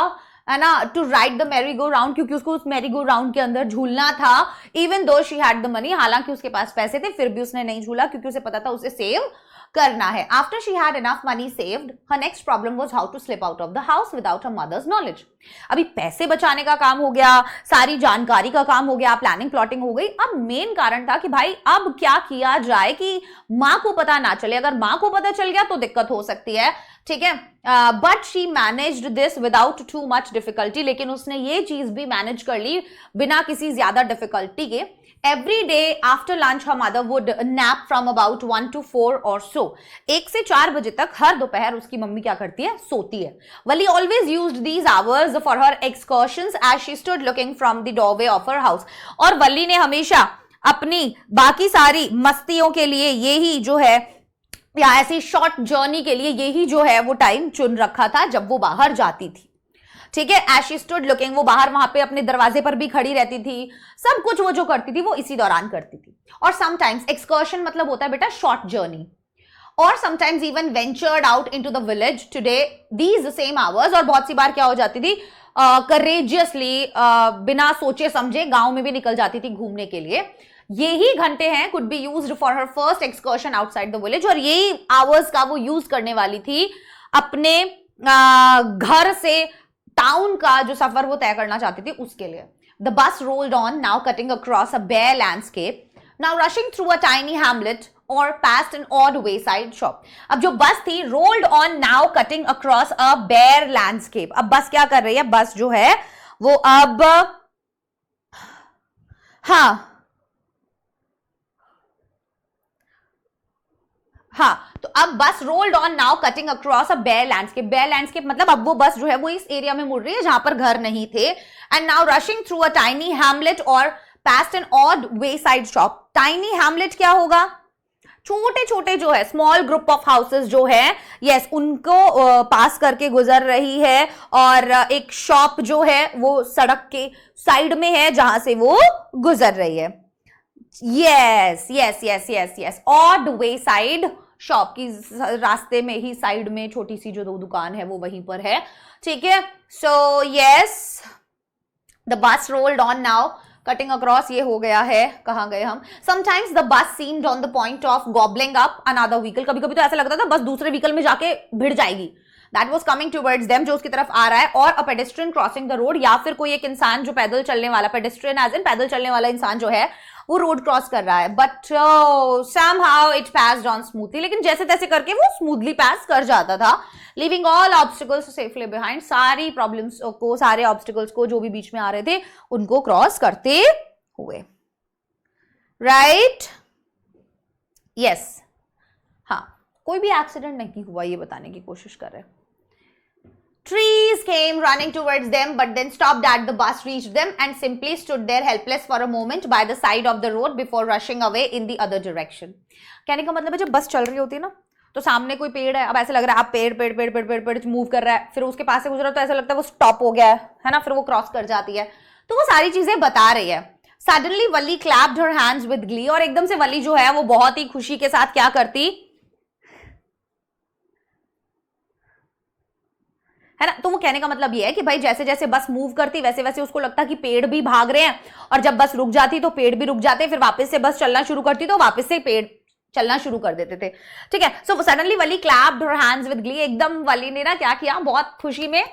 है ना, to ride the merry go round, क्योंकि उसको उस मैरी गो राउंड के अंदर झूलना था. Even though she had the money, हालांकि उसके पास पैसे थे, फिर भी उसने नहीं झूला क्योंकि उसे पता था उसे सेव करना है. After she had enough money saved, her next problem was how to slip out of the house without her mother's knowledge. अभी पैसे बचाने का काम हो गया, सारी जानकारी का काम हो गया, प्लानिंग प्लॉटिंग हो गई. अब मेन कारण था कि भाई अब क्या किया जाए कि माँ को पता ना चले. अगर माँ को पता चल गया तो दिक्कत हो सकती है, ठीक है. But she managed this without too much difficulty, लेकिन उसने ये चीज भी मैनेज कर ली बिना किसी ज्यादा डिफिकल्टी के. Every day after lunch, her mother would nap from about 1 to 4 or so. 1 से 4 बजे तक हर दोपहर उसकी मम्मी क्या करती है, सोती है. Wali always used these hours for her excursions as she stood looking from the doorway of her house. और वली ने हमेशा अपनी बाकी सारी मस्तियों के लिए यही जो है, या ऐसी शॉर्ट जर्नी के लिए यही जो है वो टाइम चुन रखा था जब वो बाहर जाती थी, ठीक है. एज शी स्टूड लुकिंग, वो बाहर वहां पे अपने दरवाजे पर भी खड़ी रहती थी. सब कुछ वो जो करती थी वो इसी दौरान करती थी. और समटाइम्स एक्सकर्शन मतलब होता है बेटा शॉर्ट जर्नी, और sometimes even ventured out into the village today these same hours. और बहुत सी बार क्या हो जाती थी, करेजियसली बिना सोचे समझे गांव में भी निकल जाती थी घूमने के लिए. यही घंटे हैं could be used for her first excursion outside the village. और यही आवर्स का वो यूज करने वाली थी अपने घर से टाउन का जो सफर वो तय करना चाहती थी उसके लिए. The bus rolled on now cutting across a bare landscape, now rushing through a tiny hamlet और past an odd wayside shop. अब जो बस थी, rolled on now cutting across a bare landscape. अब बस क्या कर रही है, बस जो है वो अब हाँ, तो अब bus rolled on now cutting across a bare landscape. Bare landscape मतलब अब वो बस जो है वो इस एरिया में मुड़ रही है जहां पर घर नहीं थे. And now rushing through a tiny hamlet और past an odd way side shop. Tiny Hamlet क्या होगा, छोटे छोटे जो है स्मॉल ग्रुप ऑफ हाउसेस जो है, यस, उनको पास करके गुजर रही है. और एक शॉप जो है वो सड़क के साइड में है जहां से वो गुजर रही है. Yes yes yes yes yes, odd way side shop की रास्ते में ही साइड में छोटी सी जो दो दुकान है वो वहीं पर है, ठीक है. So yes, the bus rolled on now cutting across ये हो गया है, कहाँ गए हम? Sometimes the bus seemed on the point of gobbling up another vehicle, कभी कभी तो ऐसा लगता था बस दूसरे व्हीकल में जाके भिड़ जाएगी, that was coming towards them, जो उसकी तरफ आ रहा है, और अ पेडेस्ट्रियन क्रॉसिंग द रोड, या फिर कोई एक इंसान जो पैदल चलने वाला, पेडेस्ट्रियन एज इन पैदल चलने वाला इंसान जो है वो रोड क्रॉस कर रहा है, but somehow it passed on smoothly, लेकिन जैसे तैसे करके वो स्मूथली पास कर जाता था, leaving all obstacles safely behind, सारी प्रॉब्लम्स को, सारे ऑब्स्टिकल्स को जो भी बीच में आ रहे थे उनको क्रॉस करते हुए, राइट? यस, हाँ, कोई भी एक्सीडेंट नहीं हुआ ये बताने की कोशिश कर रहे हैं. Trees came running towards them, but then stopped at the bus reached them and simply stood there helpless for a moment by the side of the road before rushing away in the other direction. कहने का मतलब है जब बस चल रही होती है ना, तो सामने कोई पेड़ है, अब ऐसे लग रहा है आप पेड़ मूव कर रहा है, फिर उसके पास से गुजरा तो ऐसा लगता है वो स्टॉप हो गया है ना, फिर वो क्रॉस कर जाती है, तो वो सारी चीजें बता रही है. Suddenly Wali clapped her hands with glee, और एकदम से वली जो है वो बहुत ही खुशी के साथ क्या करती है ना. तो वो कहने का मतलब ये है कि भाई जैसे जैसे बस मूव करती वैसे वैसे उसको लगता कि पेड़ भी भाग रहे हैं, और जब बस रुक जाती तो पेड़ भी रुक जाते, फिर वापस से बस चलना शुरू करती तो वापस से पेड़ चलना शुरू कर देते थे. ठीक है, so suddenly Wali clapped her hands with Glee, एकदम वली ने ना क्या किया, बहुत खुशी में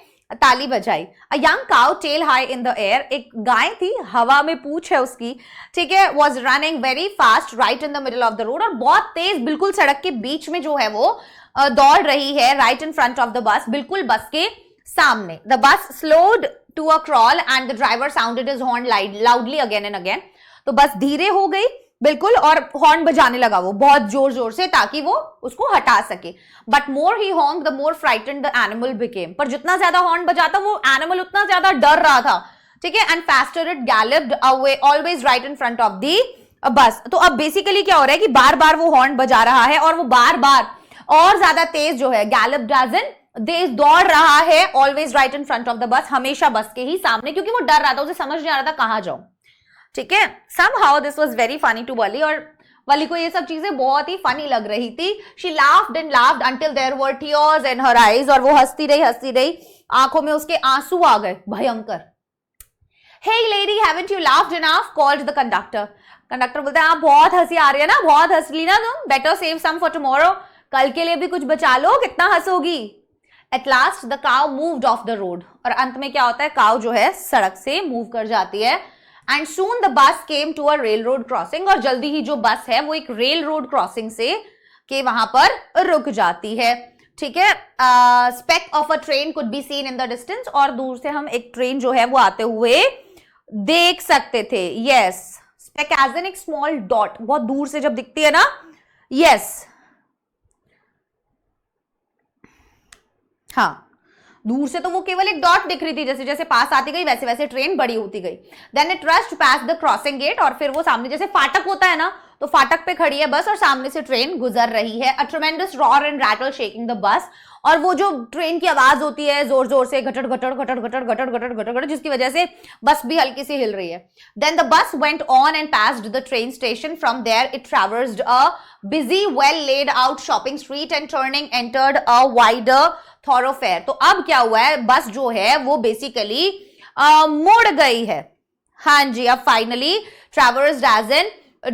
ताली बजाई. A young cow tail high in the air, एक गाय थी, हवा में पूंछ है उसकी, ठीक है, was running very fast right in the middle of the road, और बहुत तेज बिल्कुल सड़क के बीच में जो है वो दौड़ रही है, right in front of the bus, बिल्कुल बस के सामने. The bus slowed to a crawl and the driver sounded his horn loudly again and again. तो बस धीरे हो गई बिल्कुल, और हॉर्न बजाने लगा वो बहुत जोर जोर से ताकि वो उसको हटा सके. But more he horn the more frightened the animal became, पर जितना ज्यादा हॉर्न बजाता वो एनिमल उतना ज्यादा डर रहा था. ठीक है, and faster it galloped away always right in front of the bus. तो अब बेसिकली क्या हो रहा है कि बार बार वो हॉर्न बजा रहा है, और वो बार बार और ज्यादा तेज जो है, गैलप्ड एज इन तेज दौड़ रहा है, always right in front of the बस, हमेशा बस के ही सामने, क्योंकि वो डर रहा था, उसे समझ नहीं आ रहा था कहां जाऊं. ठीक है, somehow this was very funny to वली, और वली को ये सब चीजें बहुत ही फनी लग रही थी. she laughed and laughed until there were tears in her eyes, और वो हंसती रही, आंखों में उसके आंसू आ गए भयंकर. hey lady, haven't you laughed enough, called the conductor. Conductor बोलते हैं आप बहुत हंसी आ रही है ना, बहुत हंस ली ना तुम, better save some for tomorrow, कल के लिए भी कुछ बचा लो, कितना हंसोगी. At last the cow moved off the road, और अंत में क्या होता है, काउ जो है सड़क से मूव कर जाती है. And soon the bus came to a railroad crossing, और जल्दी ही जो बस है वो एक रेल रोड क्रॉसिंग से के वहां पर रुक जाती है. ठीक है, speck of a train could be seen in the distance, और दूर से हम एक ट्रेन जो है वो आते हुए देख सकते थे. यस, स्पेक एज एन एक स्मॉल डॉट, बहुत दूर से जब दिखती है ना. यस, हाँ, दूर से तो वो केवल एक डॉट दिख रही थी, जैसे जैसे पास आती गई वैसे वैसे ट्रेन बड़ी होती गई. Then it rushed past the crossing gate, और फिर वो सामने जैसे फाटक होता है ना, तो फाटक पे खड़ी है बस और सामने से ट्रेन गुजर रही है. A tremendous roar and rattle shaking the bus, और वो जो ट्रेन की आवाज होती है जोर जोर से घटड़ घटड़ घटड़ घटड़ घटड़ घटड़ घटड़, जिसकी वजह से बस भी हल्की सी हिल रही है. Then the bus went on and passed the train station. From there it traversed a busy well laid out shopping street and turning entered a wider thoroughfare. तो अब क्या हुआ है, बस जो है वो बेसिकली मुड़ गई है. हाँ जी, अब finally traversed as in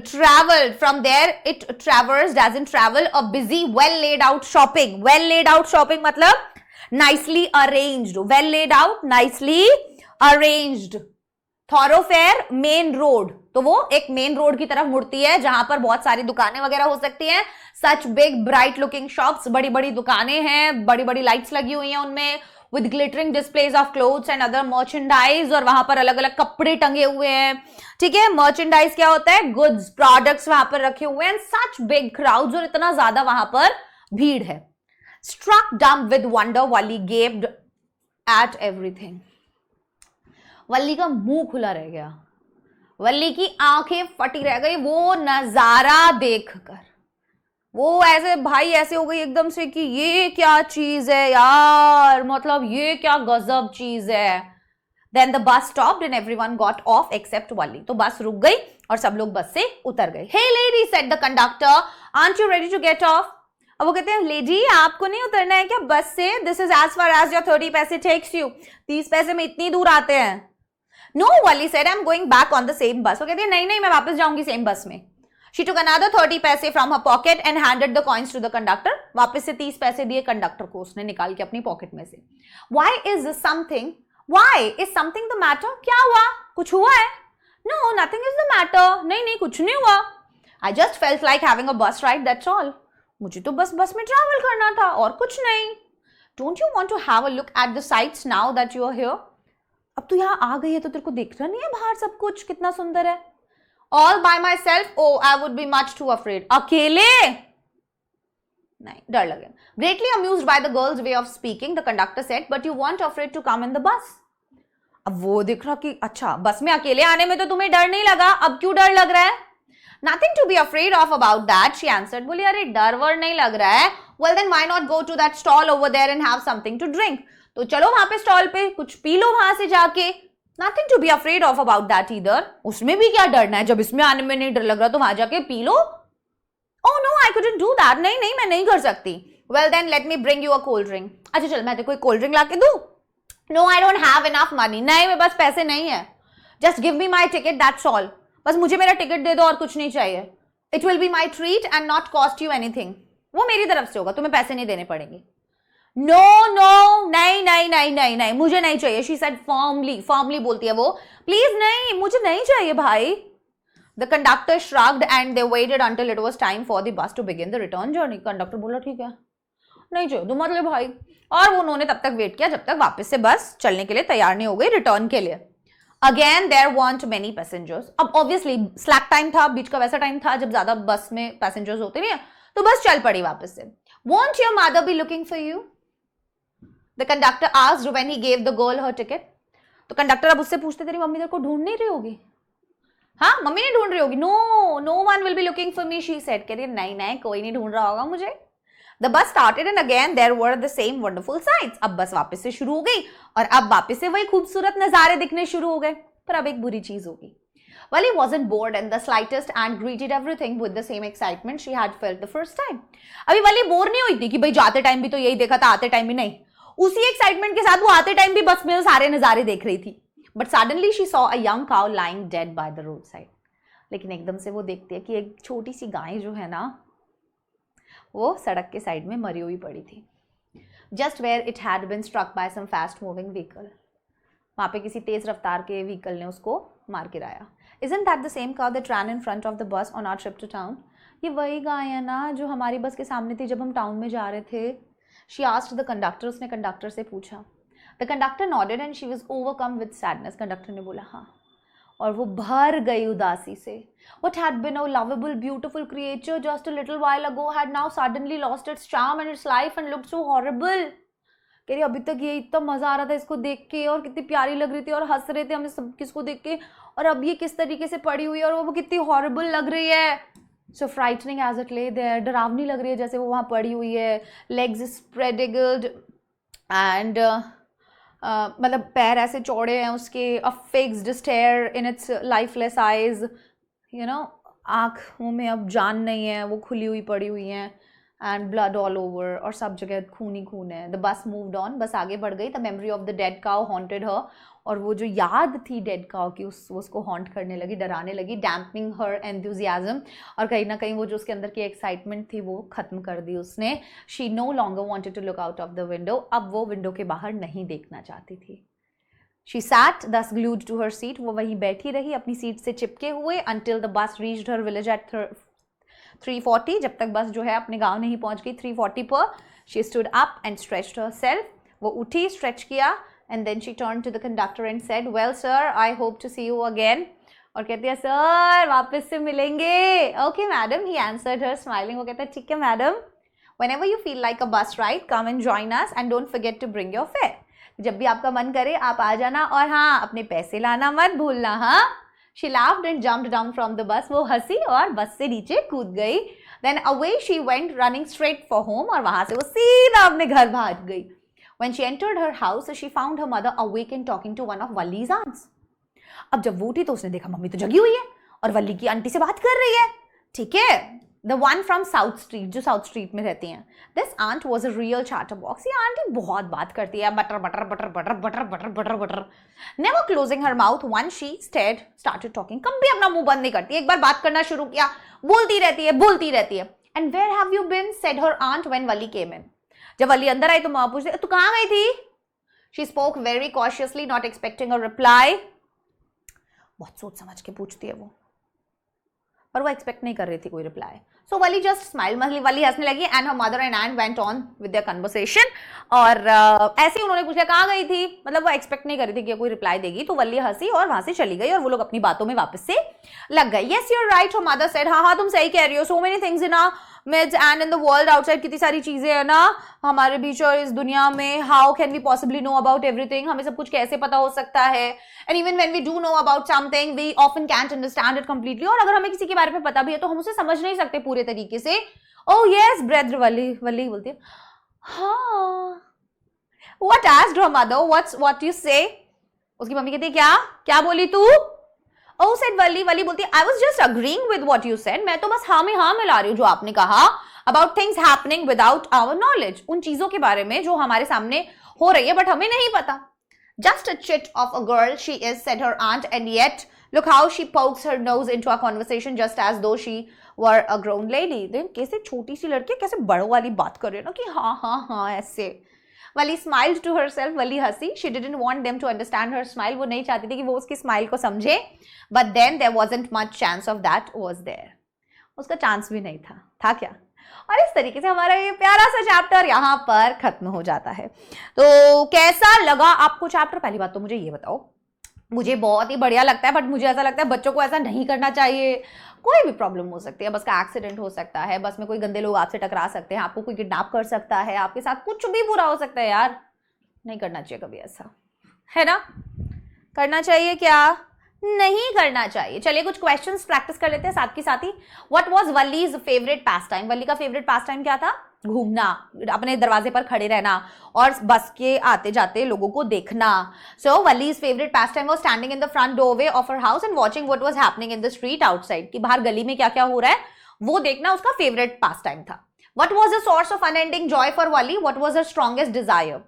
traveled from there, it traversed as in travel a busy well laid out shopping. well laid out shopping मतलब nicely arranged, well laid out nicely arranged. thoroughfare main road, तो वो एक main road की तरफ मुड़ती है जहां पर बहुत सारी दुकानें वगैरह हो सकती हैं. such big bright looking shops, बड़ी बड़ी दुकानें हैं, बड़ी बड़ी लाइट्स लगी हुई हैं उनमें, with glittering displays of clothes and other merchandise, और वहां पर अलग अलग कपड़े टंगे हुए हैं. ठीक है, मर्चेंडाइज क्या होता है, गुड्स, प्रोडक्ट्स वहां पर रखे हुए हैं. सच बिग क्राउड्स, और इतना ज्यादा वहां पर भीड़ है. Struck dumb with wonder Valli gaped at everything. Valli का मुंह खुला रह गया, वल्ली की आंखें फटी रह गई वो नजारा देखकर. वो ऐसे भाई ऐसे हो गई एकदम से कि ये क्या चीज है यार, मतलब ये क्या गजब चीज है. Then the bus stopped and everyone got off except Wally. तो बस रुक गई और सब लोग बस से उतर गए. Hey lady, said the conductor, aren't you ready to get off? अब वो कहते हैं लेडी आपको नहीं उतरना है क्या बस से? This is as far as your 30 पैसे takes you. 30 पैसे में इतनी दूर आते हैं. No, Wali said, I'm going back on the same bus. वो कहती है नहीं नहीं मैं वापस जाऊंगी सेम बस में. She took another 30 पैसे from her pocket and handed the coins to the conductor. वापस से 30 पैसे दिए कंडक्टर को उसने निकाल के अपनी पॉकेट में से. Why is something? Why is something the matter? क्या हुआ? कुछ हुआ है? No, nothing is the matter. नहीं नहीं कुछ नहीं हुआ. I just felt like having a bus ride. That's all. मुझे तो बस में ट्रैवल करना था और कुछ नहीं. Don't you want to have a look at the sights now that you are here? अब तू यहाँ आ गई है तो तेरे को देख रहा नहीं है बाहर सब कुछ कितना सुंदर है. All by myself? Oh, I would be much too afraid. अकेले? नहीं, डर लगे. Greatly amused by the girl's way of speaking, the conductor said, "But you weren't afraid to come in the bus." अब वो देख रहा कि अच्छा बस में अकेले आने में तो तुम्हें डर नहीं लगा, अब क्यों डर लग रहा है? Nothing to be afraid of about that, she answered. बोली अरे डर वर नहीं लग रहा है. Well then why not go to that stall over there and have something to drink? तो चलो वहां पे स्टॉल पे कुछ पी लो वहां से जाके. Nothing to be afraid of about that either. उसमें भी क्या डरना है जब इसमें आने में नहीं डर लग रहा तो वहां जाके P low. Oh no, I couldn't do that. नहीं नहीं मैं नहीं कर सकती. Well then let me bring you a cold drink. अच्छा चल मैं तेरे को एक कोल्ड ड्रिंक ला के दूं. No, I don't have enough money. नहीं मेरे पास पैसे नहीं है. Just give me my ticket, that's all. बस मुझे मेरा टिकट दे दो और कुछ नहीं चाहिए. It will be my treat and not cost you anything. वो मेरी तरफ से होगा तुम्हें पैसे नहीं देने पड़ेंगे. No, no, नहीं नहीं नहीं नहीं नहीं मुझे नहीं चाहिए. She said firmly बोलती है वो. Please नहीं मुझे नहीं चाहिए भाई. The conductor shrugged and they waited until it was time for the bus to begin the return journey. Conductor बोला ठीक है नहीं चाहिए तो मतलब भाई. और वो उन्होंने तब तक वेट किया जब तक वापस से बस चलने के लिए तैयार नहीं हो गई रिटर्न के लिए. Again there weren't many passengers. अब obviously slack time था बीच का वैसा टाइम था जब ज्यादा बस में पैसेंजर्स होते नहीं है तो बस चल पड़ी वापस से. Won't your mother be looking for you? The conductor asked when he gave the girl her ticket. तो कंडक्टर अब उससे पूछते तेरी मम्मी तेरे को ढूंढ नहीं रही होगी. हाँ मम्मी नहीं ढूंढ रही होगी. No one will be looking for me, she said. कह रही नहीं नहीं कोई नहीं ढूंढ रहा होगा मुझे. The bus started and again there were the same wonderful sights. अब बस वापस से शुरू हो गई और अब वापस से वही खूबसूरत नजारे दिखने शुरू हो गए. पर अब एक बुरी चीज होगी. Well, he wasn't bored in the slightest and greeted everything with the same excitement she had felt the first time. अभी वाली बोर नहीं हुई थी कि भाई जाते टाइम भी तो यही देखा था आते टाइम भी नहीं. उसी एक्साइटमेंट के साथ वो आते टाइम भी बस में सारे नजारे देख रही थी. But suddenly she saw a young cow lying dead by the roadside. लेकिन एकदम से वो देखती है कि एक छोटी सी गाय जो है ना वो सड़क के साइड में मरी हुई पड़ी थी. Just where it had been struck by some fast moving vehicle. वहां पे किसी तेज रफ्तार के व्हीकल ने उसको मार गिराया. Isn't that the same cow that ran in front of the bus on our trip to town? ये वही गाय है ना जो हमारी बस के सामने थी जब हम टाउन में जा रहे थे. She asked the conductor. उसने कंडक्टर से पूछा. The conductor nodded and she was overcome with sadness. Conductor ने बोला हाँ और वो भर गई उदासी से. What had been a lovable, beautiful creature just a little while ago had now suddenly lost its charm and its life and looked so horrible. कह रही अभी तक ये इतना मजा आ रहा था इसको देख के और कितनी प्यारी लग रही थी और हंस रहे थे हमें सब किसको देख के और अब ये किस तरीके से पड़ी हुई है और वो कितनी हॉरिबल लग रही है. So frightening as it lay there. डरावनी लग रही है जैसे वो वहाँ पड़ी हुई है. Legs spread eagled and मतलब पैर ऐसे चौड़े हैं उसके. A fixed stare in its lifeless eyes. You know आँख मुँह में अब जान नहीं है वो खुली हुई पड़ी हुई हैं. And blood all over और सब जगह खून ही खून है. The bus moved on. बस आगे बढ़ गई. The memory of the dead cow haunted her. और वो जो याद थी डेड काउ की उसको हॉन्ट करने लगी डराने लगी. डैम्पनिंग हर एंथुजियाज्म और कहीं ना कहीं वो जो उसके अंदर की एक्साइटमेंट थी वो ख़त्म कर दी उसने. She no longer wanted to look out of the window. अब वो विंडो के बाहर नहीं देखना चाहती थी. She sat there glued to her seat. वो वहीं बैठी रही अपनी सीट से चिपके हुए until the bus reached her village at 3:40. जब तक बस जो है अपने गाँव नहीं पहुँच गई 3:40 पर. She stood up and stretched herself. वो उठी स्ट्रेच किया. And then she turned to the conductor and said, "Well, sir, I hope to see you again." और कहती है सर वापस से मिलेंगे. Okay, madam, he answered her smiling. वो कहता है ठीक है madam. Whenever you feel like a bus ride, come and join us and don't forget to bring your fare. जब भी आपका मन करे आप आ जाना और हाँ अपने पैसे लाना मत भूलना. हाँ. She laughed and jumped down from the bus. वो हंसी और बस से नीचे कूद गई. Then away she went running straight for home. और वहाँ से वो सीधा अपने घर भाग गई. When she entered her house, she found her mother awake and talking to one of Wally's aunts. अब जब वो उठी तो उसने देखा मम्मी तो जगी हुई है और वल्ली की आंटी से बात कर रही है. ठीक है. The one from South Street, जो साउथ स्ट्रीट में रहती हैं. This aunt was a real chatterbox. ये आंटी बहुत बात करती है, butter butter butter butter butter butter butter butter. Never closing her mouth once she started talking. कभी अपना मुंह बंद नहीं करती. एक बार बात करना शुरू किया, बोलती रहती है, बोलती रहती है. And where have you been, said her aunt when Valli came in. जब वली अंदर आई तो माँ पूछती, तू कहाँ गई थी? She spoke very cautiously, not expecting a reply. बहुत सोच समझ के पूछती है वो, पर वो एक्सपेक्ट नहीं कर रही थी कोई reply. So Valli just smile, Valli हंसने लगी. And her mother and aunt went on with their conversation. और ऐसे ही उन्होंने पूछा कहाँ गई थी, मतलब वो एक्सपेक्ट नहीं कर रही थी कि कोई रिप्लाई देगी. तो वली हंसी और वहां से चली गई और वो लोग अपनी बातों में वापस से लग गए. Yes you are right, her mother said. हाँ हाँ तुम सही कह रही हो. So many things in our midst and in the world outside. कितनी सारी चीजें है ना हमारे बीच और इस दुनिया में. How can we possibly know about everything. हमें सब कुछ कैसे पता हो सकता है. And even when we do know about something we often can't understand it completely. और अगर हमें किसी के बारे में पता भी है तो हम उसे समझ नहीं सकते पूरे तरीके से. ओह यस ब्रदर, वली बोलती है हाँ. What asked her mother, what you से. उसकी मम्मी कहती है क्या बोली तू. Oh said वली बोलती है I was just agreeing with what you said. मैं तो बस हाँ में हाँ मिला रही हूँ जो आपने कहा. About things happening without our knowledge. उन चीजों के बारे में जो हमारे सामने हो रही है बट हमें नहीं पता. Just a chit of a girl she is, said her aunt, and yet look how she pokes her nose into our conversation just as though she were a grown lady. Then कैसे छोटी सी लड़की कैसे बड़ों वाली बात कर रही है ना कि हाँ ऐसे. वली smiled to herself. वली हंसी. She didn't want them to understand her smile. वो नहीं चाहती थी कि वो उसकी स्माइल को समझे. But then there wasn't much chance of that was there. उसका चांस भी नहीं था क्या. और इस तरीके से हमारा ये प्यारा सा चैप्टर यहाँ पर खत्म हो जाता है. तो कैसा लगा आपको चैप्टर. पहली बात तो मुझे ये बताओ, मुझे बहुत ही बढ़िया लगता है बट मुझे ऐसा लगता है बच्चों को ऐसा नहीं करना चाहिए. कोई भी प्रॉब्लम हो सकती है, बस का एक्सीडेंट हो सकता है, बस में कोई गंदे लोग आपसे टकरा सकते हैं, आपको कोई किडनैप कर सकता है, आपके साथ कुछ भी बुरा हो सकता है. यार नहीं करना चाहिए कभी ऐसा, है ना. करना चाहिए क्या, नहीं करना चाहिए. चलिए कुछ क्वेश्चंस प्रैक्टिस कर लेते हैं साथ के साथ ही. What was Valli's favourite pastime. Valli का फेवरेट पास टाइम क्या था. घूमना, अपने दरवाजे पर खड़े रहना और बस के आते जाते लोगों को देखना. So Valli's favourite pastime was standing in the front doorway of her house and watching what was happening in the street outside. कि बाहर गली में क्या क्या हो रहा है वो देखना उसका फेवरेट पास टाइम था. What was the source of unending joy for Valli. What was her strongest desire.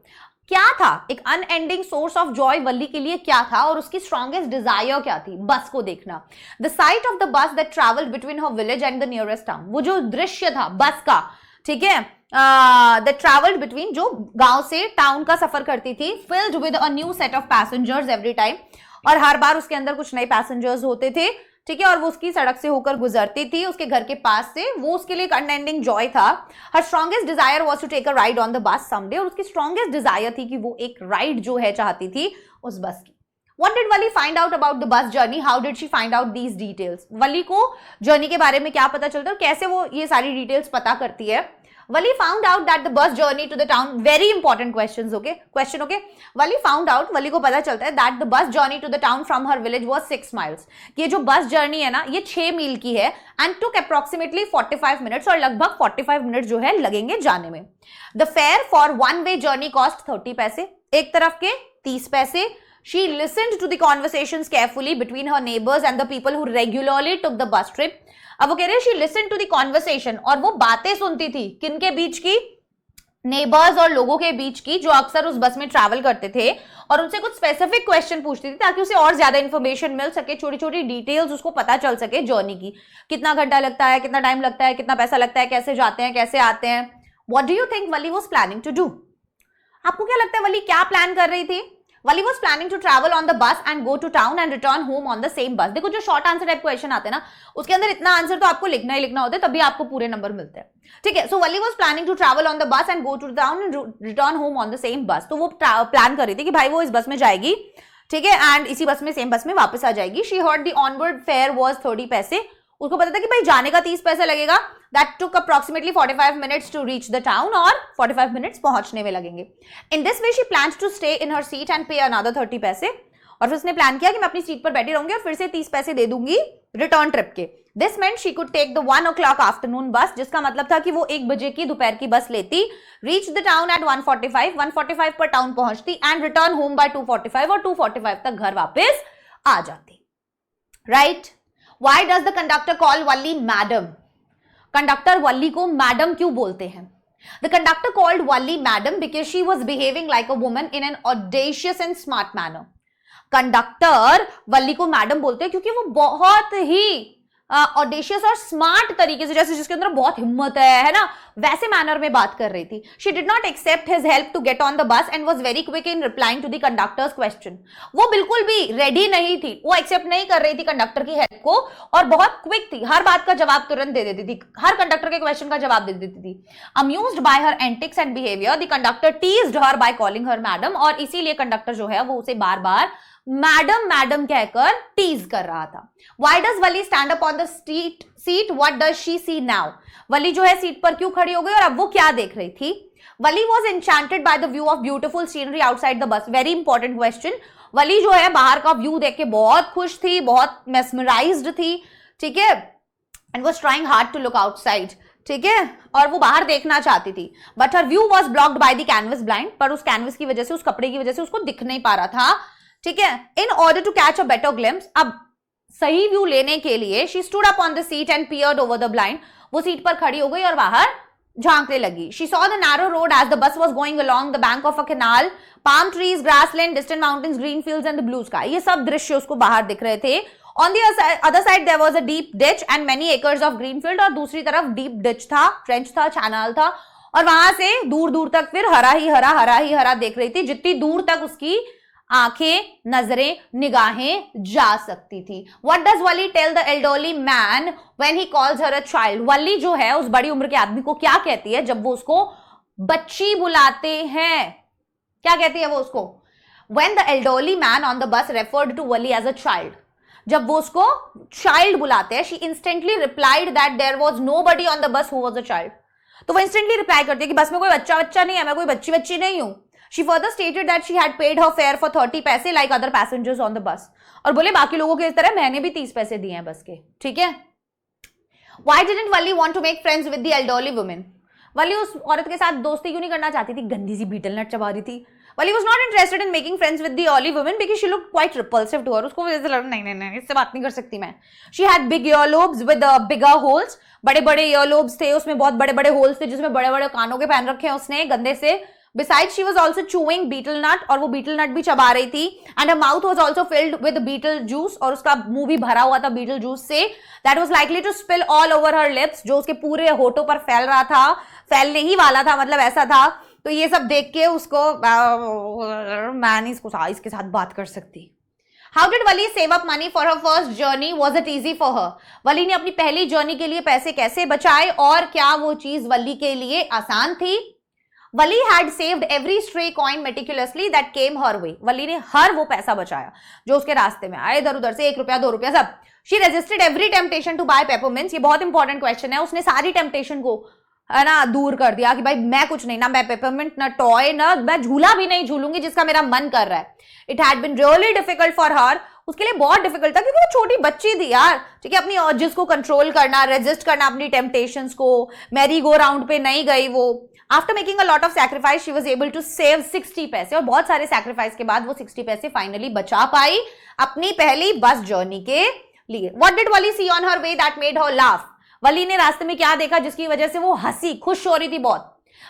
क्या था एक unending source of joy Valli के लिए, क्या था और उसकी स्ट्रॉन्गेस्ट डिजायर क्या थी. बस को देखना. द साइट ऑफ द बस that travelled between her village and the nearest town. वो जो दृश्य था बस का, ठीक है, दैट ट्रैवल्ड बिटवीन, जो गांव से टाउन का सफर करती थी, filled with a new set of passengers every time. और हर बार उसके अंदर कुछ नए पैसेंजर्स होते थे, ठीक है, और वो उसकी सड़क से होकर गुजरती थी उसके घर के पास से. वो उसके लिए एक अनएंडिंग जॉय था. Her strongest desire was to take a ride on the bus someday. और उसकी स्ट्रॉन्गेस्ट डिजायर थी कि वो एक राइड जो है चाहती थी उस बस की. What did Wali find out about the bus journey? How did she find out these details? वली को जर्नी के बारे में क्या पता चलता है और कैसे वो ये सारी डिटेल्स पता करती है. Wali found out that the bus journey to the town, very important questions, okay? Question, okay? Wali found out, वली को पता चलता है that the bus journey to the town from her village was 6 miles. ये जो bus journey है ना ये 6 मील की है and took approximately 45 minutes और लगभग 45 मिनट जो है लगेंगे जाने में. The fare for one way journey cost 30 पैसे, एक तरफ के 30 पैसे. She listened to the conversations carefully between her neighbors and the people who regularly took the bus trip. अब वो कह रहे हैं she listened to the conversation, और वो बातें सुनती थी किनके बीच की, नेबर्स और लोगों के बीच की जो अक्सर उस बस में ट्रैवल करते थे, और उनसे कुछ स्पेसिफिक क्वेश्चन पूछती थी ताकि उसे और ज्यादा इन्फॉर्मेशन मिल सके, छोटी छोटी डिटेल्स उसको पता चल सके जर्नी की. कितना घंटा लगता है, कितना टाइम लगता है, कितना पैसा लगता है, कैसे जाते हैं, कैसे आते हैं. What do you think Valli was planning to do. आपको क्या लगता है वली क्या प्लान कर रही थी. Wali was planning to travel on the bus and go to town and return home on the same bus. देखो जो शॉर्ट आंसर टाइप क्वेश्चन आते हैं ना उसके अंदर इतना आंसर तो आपको लिखना ही लिखना होता है, तभी आपको पूरे नंबर मिलते हैं. ठीक है. So Wali was planning to travel on the bus and go to town and return home on the same bus. तो वो प्लान कर रही थी कि भाई वो इस बस में जाएगी, ठीक है, एंड इसी बस में, सेम बस में वापस आ जाएगी. She heard the onward fare was 30 पैसे. उसको पता था कि भाई जाने का 30 पैसे लगेगा. That took approximately 45 minutes to reach the town, और 45 मिनट्स पहुंचने में लगेंगे. In this way she planned to stay in her seat and pay another 30 पैसे. और फिर उसने प्लान किया कि मैं अपनी सीट पर बैठी रहूंगी और फिर से 30 पैसे दे दूंगी रिटर्न ट्रिप के. This meant she could take the 1 o'clock afternoon bus, जिसका मतलब था कि वो 1 बजे की दोपहर की बस लेती, reach the town at 1:45 पर टाउन पहुंचती and return home by 2:45 और 2:45 तक घर वापस आ जाती. Right? Why does the conductor call Wali madam? Conductor Valli को मैडम क्यों बोलते हैं? The conductor called Valli madam because she was behaving like a woman in an audacious and smart manner. Conductor Valli को मैडम बोलते हैं क्योंकि वो बहुत ही ऑडेशियस और स्मार्ट तरीके से, जैसे जिसके अंदर बहुत हिम्मत है ना, वैसे मैनर में बात कर रही थी. She did not accept his help to get on the bus and was very quick in replying to the conductor's question. वो बिल्कुल भी रेडी नहीं थी, वो एक्सेप्ट नहीं कर रही थी कंडक्टर की हेल्प को और बहुत क्विक थी, हर बात का जवाब तुरंत दे देती थी, हर कंडक्टर के क्वेश्चन का जवाब दे देती थी. Amused bye her antics and behaviour the conductor teased her by calling her madam, और इसीलिए कंडक्टर जो है वो उसे बार बार मैडम मैडम कहकर टीज कर रहा था. Why does Valli stand up on the seat? What does she see now? वली जो है सीट पर क्यों खड़ी हो गई और अब वो क्या देख रही थी? वली was enchanted by the view of beautiful scenery outside the bus. Very important question. वली जो है बाहर का व्यू देख के बहुत खुश थी, बहुत mesmerized थी, ठीक है, and was trying hard to look outside. ठीक है, और वो बाहर देखना चाहती थी. But her view was blocked by the canvas blind. पर उस कैनवस की वजह से, उस कपड़े की वजह से उसको दिख नहीं पा रहा था. ठीक है, in order to catch a better glimpse, अब सही व्यू लेने के लिए she stood up on the seat and peered over the blind. वो सीट पर खड़ी हो गई और बाहर झांकने लगी. She saw the narrow road as the bus was going along the bank of a canal, palm trees, grassland, distant mountains, green fields and the blue sky. ये सब दृश्य उसको बाहर दिख रहे थे. On the other side there was a deep ditch and many acres of green field, और दूसरी तरफ डीप डिच था, ट्रेंच था, चैनल था, और वहां से दूर दूर तक फिर हरा ही हरा देख रही थी, जितनी दूर तक उसकी आंखें, नजरें, निगाहें जा सकती थी. What does Valli tell the elderly man when he calls her a child? वल्ली जो है उस बड़ी उम्र के आदमी को क्या कहती है जब वो उसको बच्ची बुलाते हैं? क्या कहती है वो उसको? When the elderly man on the bus referred to Valli as a child, जब वो उसको child बुलाते हैं, she instantly replied that there was nobody on the bus who was a child. तो वो instantly reply करती है कि बस में कोई बच्चा नहीं है, मैं कोई बच्ची नहीं हूं. She further stated that she had paid her fare for 30 पैसे like other passengers on the bus. और बोले बाकी लोगों के इस तरह मैंने भी 30 पैसे दिए हैं बस के. ठीक है. Why didn't Valli want to make friends with the elderly woman? वली उस औरत के साथ दोस्ती क्यों नहीं करना चाहती थी? गंदी सी बीटल नट चबा रही थी. Valli was not interested in making friends with the elderly woman because she looked quite repulsive to her. उसको वजह से लगा नहीं इससे बात नहीं कर सकती मैं. She had big earlobes with bigger holes. बड़े बड़े earlobes थे, उसमें बहुत बड़े बड़े होल्स थे जिसमें बड़े बड़े कानों के पहन रखे हैं उसने गंदे से. Besides, she was also chewing beetle nut, और वो beetle nut भी चबा रही थी. And her mouth was also filled with beetle juice, और उसका मुंह भी भरा हुआ था beetle juice से. That was likely to spill all over her lips, जो उसके पूरे होठों पर फैल रहा था, फैलने ही वाला था, मतलब ऐसा था. तो ये सब देख के उसको मैं नहीं इसके साथ बात कर सकती. How did Valli save up money for her first journey? Was it easy for her? वली ने अपनी पहली जर्नी के लिए पैसे कैसे बचाए और क्या वो चीज वली के लिए आसान थी? Valli had saved every stray coin meticulously that came her way. वली ने हर वो पैसा बचाया जो उसके रास्ते में आए, इधर उधर से, 1 रुपया 2 रुपया सब. She resisted every temptation to buy peppermints. ये बहुत इंपॉर्टेंट क्वेश्चन है. उसने सारी टेम्पटेशन को है ना दूर कर दिया कि भाई मैं कुछ नहीं, ना मैं पेपरमिंट, ना टॉय, ना मैं झूला भी नहीं झूलूंगी जिसका मेरा मन कर रहा है. It had been really difficult for her. उसके लिए बहुत डिफिकल्ट था क्योंकि वो छोटी बच्ची थी यार. ठीक है, अपनी अर्जेस को कंट्रोल करना, रेजिस्ट करना अपनी टेम्पटेशंस को. मैरी गो राउंड पे नहीं गई वो. After making a lot of sacrifice she was able to save 60 पैसे, और बहुत सारे सैक्रिफाइस के बाद वो 60 पैसे फाइनली बचा पाई अपनी पहली बस जर्नी के लिए. What did Valli see on her way that made her laugh? Valli ने रास्ते में क्या देखा जिसकी वजह से वो हंसी, खुश हो रही थी बहुत?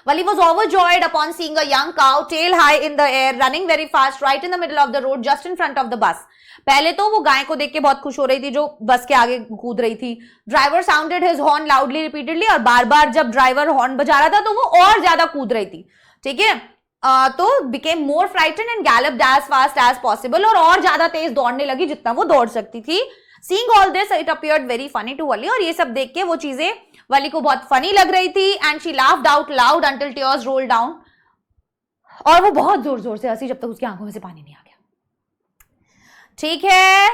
Valli was overjoyed upon seeing a young cow, tail high in the air, running very fast right in the middle of the road, just in front of the bus. पहले तो वो गाय को देख के बहुत खुश हो रही थी जो बस के आगे कूद रही थी. Driver sounded his horn loudly repeatedly, और बार बार जब ड्राइवर हॉर्न बजा रहा था तो वो और ज्यादा कूद रही थी. ठीक है, तो became more frightened and galloped as fast as possible, और ज्यादा तेज दौड़ने लगी जितना वो दौड़ सकती थी. Seeing all this, it appeared very funny to Valli, और ये सब देख के वो चीजें वली को बहुत फनी लग रही थी. And she laughed out loud until tears rolled down, और वो बहुत जोर जोर से हंसी जब तक उसकी आंखों में से पानी नहीं आ गया. ठीक है,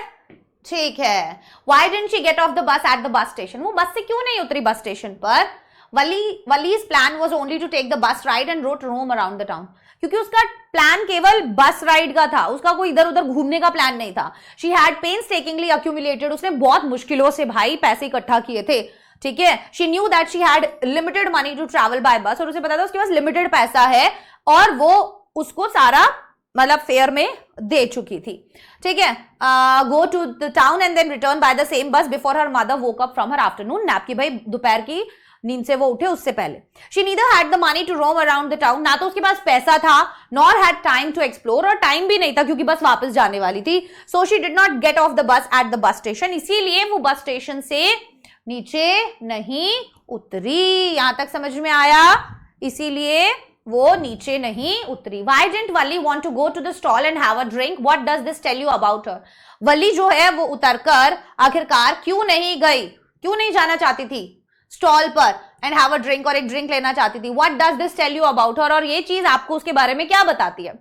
ठीक है. Why didn't she get off the bus at the bus station? वो बस से क्यों नहीं उतरी बस स्टेशन पर? Valli's plan was only to take the bus ride and roam around the town. क्योंकि उसका प्लान केवल बस राइड का था, उसका कोई इधर उधर घूमने का प्लान नहीं था. She had painstakingly accumulated, उसने बहुत मुश्किलों से भाई पैसे इकट्ठा किए थे. ठीक है, she knew that she had limited money to travel by bus, और उसे पता था उसके पास लिमिटेड पैसा है और वो उसको सारा मतलब फेयर में दे चुकी थी, ठीक है। Go to the town and then return by the same bus before her mother woke up from her afternoon nap, की भाई दोपहर की नींद से वो उठे उससे पहले। She neither had the money to roam around the town, ना तो उसके पास पैसा था nor had time to explore, और टाइम भी नहीं था क्योंकि बस वापस जाने वाली थी। So she did not get off the bus at the bus station, इसीलिए वो बस स्टेशन से नीचे नहीं उतरी। यहां तक समझ में आया? इसीलिए वो नीचे नहीं उतरी। Why didn't Valli want to go to the stall and have a drink? What does this tell you about her? वली जो है वो उतरकर आखिरकार क्यों नहीं गई, क्यों नहीं जाना चाहती थी स्टॉल पर एंड हैव अ ड्रिंक, और एक ड्रिंक लेना चाहती थी? What does this tell you about her, और ये चीज आपको उसके बारे में क्या बताती है?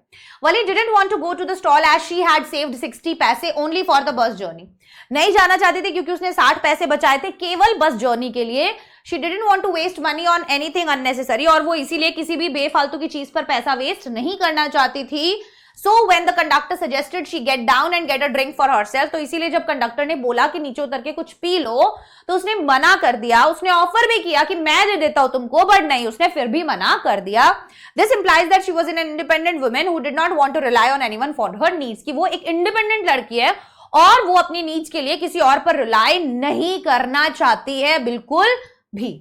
Valli didn't want to go to the stall as she had saved 60 paise only for the bus journey, नहीं जाना चाहती थी क्योंकि उसने 60 पैसे बचाए थे केवल बस जर्नी के लिए। She didn't want to waste money on anything unnecessary, और वो इसीलिए किसी भी बेफालतू की चीज पर पैसा वेस्ट नहीं करना चाहती थी। So when the conductor suggested she get down and get a drink for herself, तो इसीलिए जब कंडक्टर ने बोला कि नीचे उतर के कुछ पी लो तो उसने मना कर दिया। उसने ऑफर भी किया कि मैं दे देता हूं तुमको, बट नहीं, उसने फिर भी मना कर दिया। This implies that she was an independent woman who did not want to rely on anyone for her needs, कि वो एक इंडिपेंडेंट लड़की है और वो अपनी नीड्स के लिए किसी और पर रिलाई नहीं करना चाहती है बिल्कुल भी।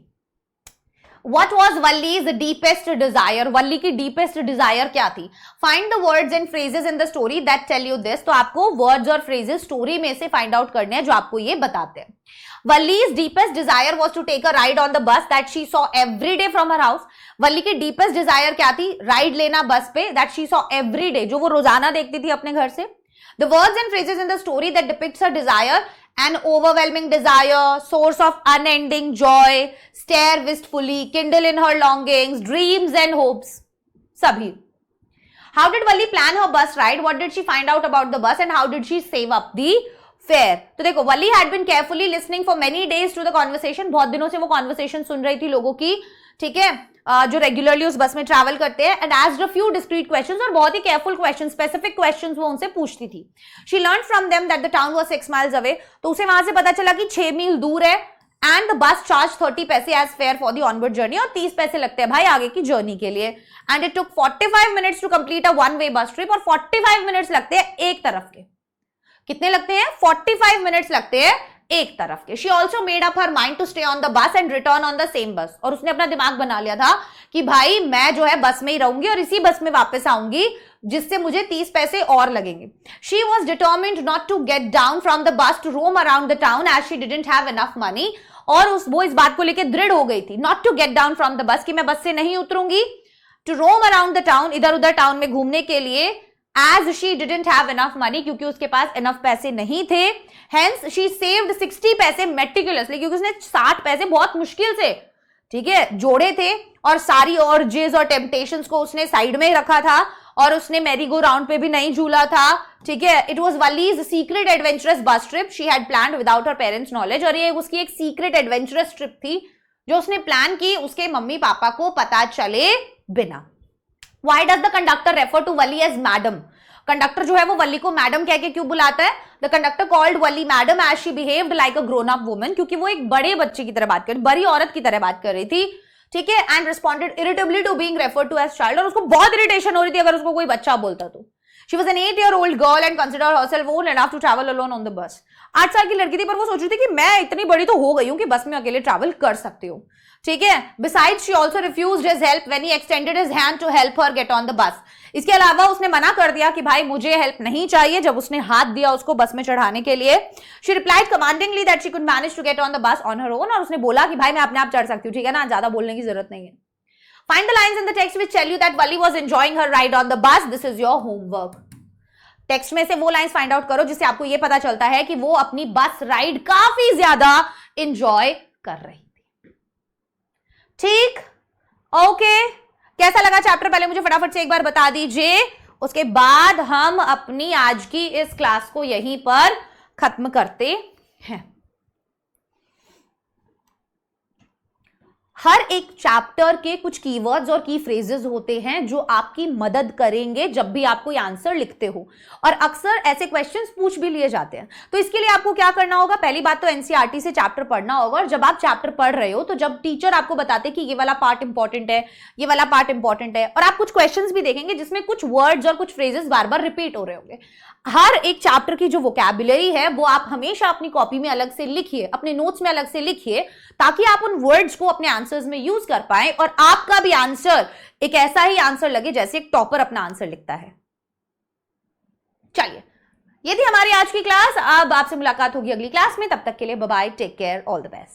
What was Valli's deepest desire? वल्ली की deepest desire क्या थी? Find the words and phrases in the story that tell you this. तो आपको words और phrases story में से find out करने हैं जो आपको ये बताते हैं। Valli's deepest desire was to take a ride on the bus that she saw every day from her house. वल्ली की deepest desire क्या थी? Ride लेना बस पे that she saw every day, जो वो रोजाना देखती थी अपने घर से। The words and phrases in the story that depicts her desire: an overwhelming desire, source of unending joy, stare wistfully, kindle in her longings, dreams and hopes. Sabhi. How did Valli plan her bus ride? What did she find out about the bus and how did she save up the fare? तो देखो, Valli had been carefully listening for many days to the conversation. बहुत दिनों से वो conversation सुन रही थी लोगों की, ठीक है, जो रेगुलरली उस बस में ट्रैवल करते हैं, and asked a few discrete questions, और बहुत ही केयरफुल क्वेश्चंस, स्पेसिफिक क्वेश्चंस वो उनसे पूछती थी। She learn from them that the town was 6 miles away, तो उसे वहां से पता चला कि 6 मील दूर है, एंड द बस चार्ज 30 पैसे as fare for the onward journey, और 30 पैसे लगते हैं भाई आगे की जर्नी के लिए। And it took 45 minutes to complete a one way bus trip, और 45 मिनट्स लगते हैं एक तरफ के। कितने लगते हैं? 45 मिनट्स लगते हैं एक तरफ के। She also made up her mind to stay on the bus and return on the same bus, और उसने अपना दिमाग बना लिया था कि भाई मैं जो है बस में ही रहूंगी और इसी बस में वापस आऊंगी जिससे मुझे 30 पैसे और लगेंगे। She was determined not to get down from the bus to roam around the town as she didn't have enough money, और वो इस बात को लेकर दृढ़ हो गई थी, not to get down from the bus, कि मैं बस से नहीं उतरूंगी, to roam around the town, इधर उधर टाउन में घूमने के लिए, as she didn't have enough money, क्योंकि उसके पास enough पैसे नहीं थे। hence she saved 60 पैसे meticulously, क्योंकि उसने 60 पैसे बहुत मुश्किल से, ठीक है, जोड़े थे, और सारी urges और temptations को उसने साइड में रखा था, और उसने मैरी गो राउंड पे भी नहीं झूला था, ठीक है। It was Valli's secret adventurous bus trip she had planned without her parents' knowledge, और ये उसकी एक सीक्रेट एडवेंचरस ट्रिप थी जो उसने प्लान की उसके मम्मी पापा को पता चले बिना। Why does the conductor refer to Valli as madam? Conductor जो है वो वल्ली को मैडम कह के क्यों बुलाता है? The conductor called Valli madam as she behaved like a grown up woman, क्योंकि वो एक बड़े बच्चे की तरह बात कर रही, बड़ी औरत की तरह बात कर रही थी, ठीक है। And responded irritably to being referred to as child, और उसको बहुत इरिटेशन हो रही थी अगर उसको कोई बच्चा बोलता तो। She was an 8-year-old girl and considered herself old enough to travel alone on the bus. 8 साल की लड़की थी, पर वो सोच रही थी कि मैं इतनी बड़ी तो हो गई हूं कि बस में अकेले ट्रैवल कर सकती हूँ, ठीक है। Beside she also refused his help when he extended his hand to help her get on the bus. इसके अलावा उसने मना कर दिया कि भाई मुझे हेल्प नहीं चाहिए जब उसने हाथ दिया उसको बस में चढ़ाने के लिए। She replied commandingly that she could manage to get on the bus on her own, और उसने बोला कि भाई मैं अपने आप चढ़ सकती हूँ, ठीक है ना, ज्यादा बोलने की जरूरत नहीं है। Find the lines in the text which tell you that Valli was enjoying her ride on the bus. This is your homework. Text में से वो लाइन्स फाइंड आउट करो जिससे आपको ये पता चलता है कि वो अपनी बस राइड काफी ज्यादा एंजॉय कर रही थी, ठीक, ओके। कैसा लगा चैप्टर पहले मुझे फटाफट से एक बार बता दीजिए, उसके बाद हम अपनी आज की इस क्लास को यहीं पर खत्म करते हैं। हर एक चैप्टर के कुछ कीवर्ड्स और की फ्रेजेस होते हैं जो आपकी मदद करेंगे जब भी आप कोई आंसर लिखते हो, और अक्सर ऐसे क्वेश्चंस पूछ भी लिए जाते हैं। तो इसके लिए आपको क्या करना होगा, पहली बात तो एनसीईआरटी से चैप्टर पढ़ना होगा, और जब आप चैप्टर पढ़ रहे हो तो जब टीचर आपको बताते कि ये वाला पार्ट इंपॉर्टेंट है, ये वाला पार्ट इंपॉर्टेंट है, और आप कुछ क्वेश्चंस भी देखेंगे जिसमें कुछ वर्ड्स और कुछ फ्रेजेस बार बार रिपीट हो रहे होंगे। हर एक चैप्टर की जो वोकैबुलरी है वो आप हमेशा अपनी कॉपी में अलग से लिखिए, अपने नोट्स में अलग से लिखिए, ताकि आप उन वर्ड्स को अपने आंसर्स में यूज कर पाए और आपका भी आंसर एक ऐसा ही आंसर लगे जैसे एक टॉपर अपना आंसर लिखता है। चलिए, ये थी हमारी आज की क्लास। अब आपसे मुलाकात होगी अगली क्लास में, तब तक के लिए bye bye, take care, all the best.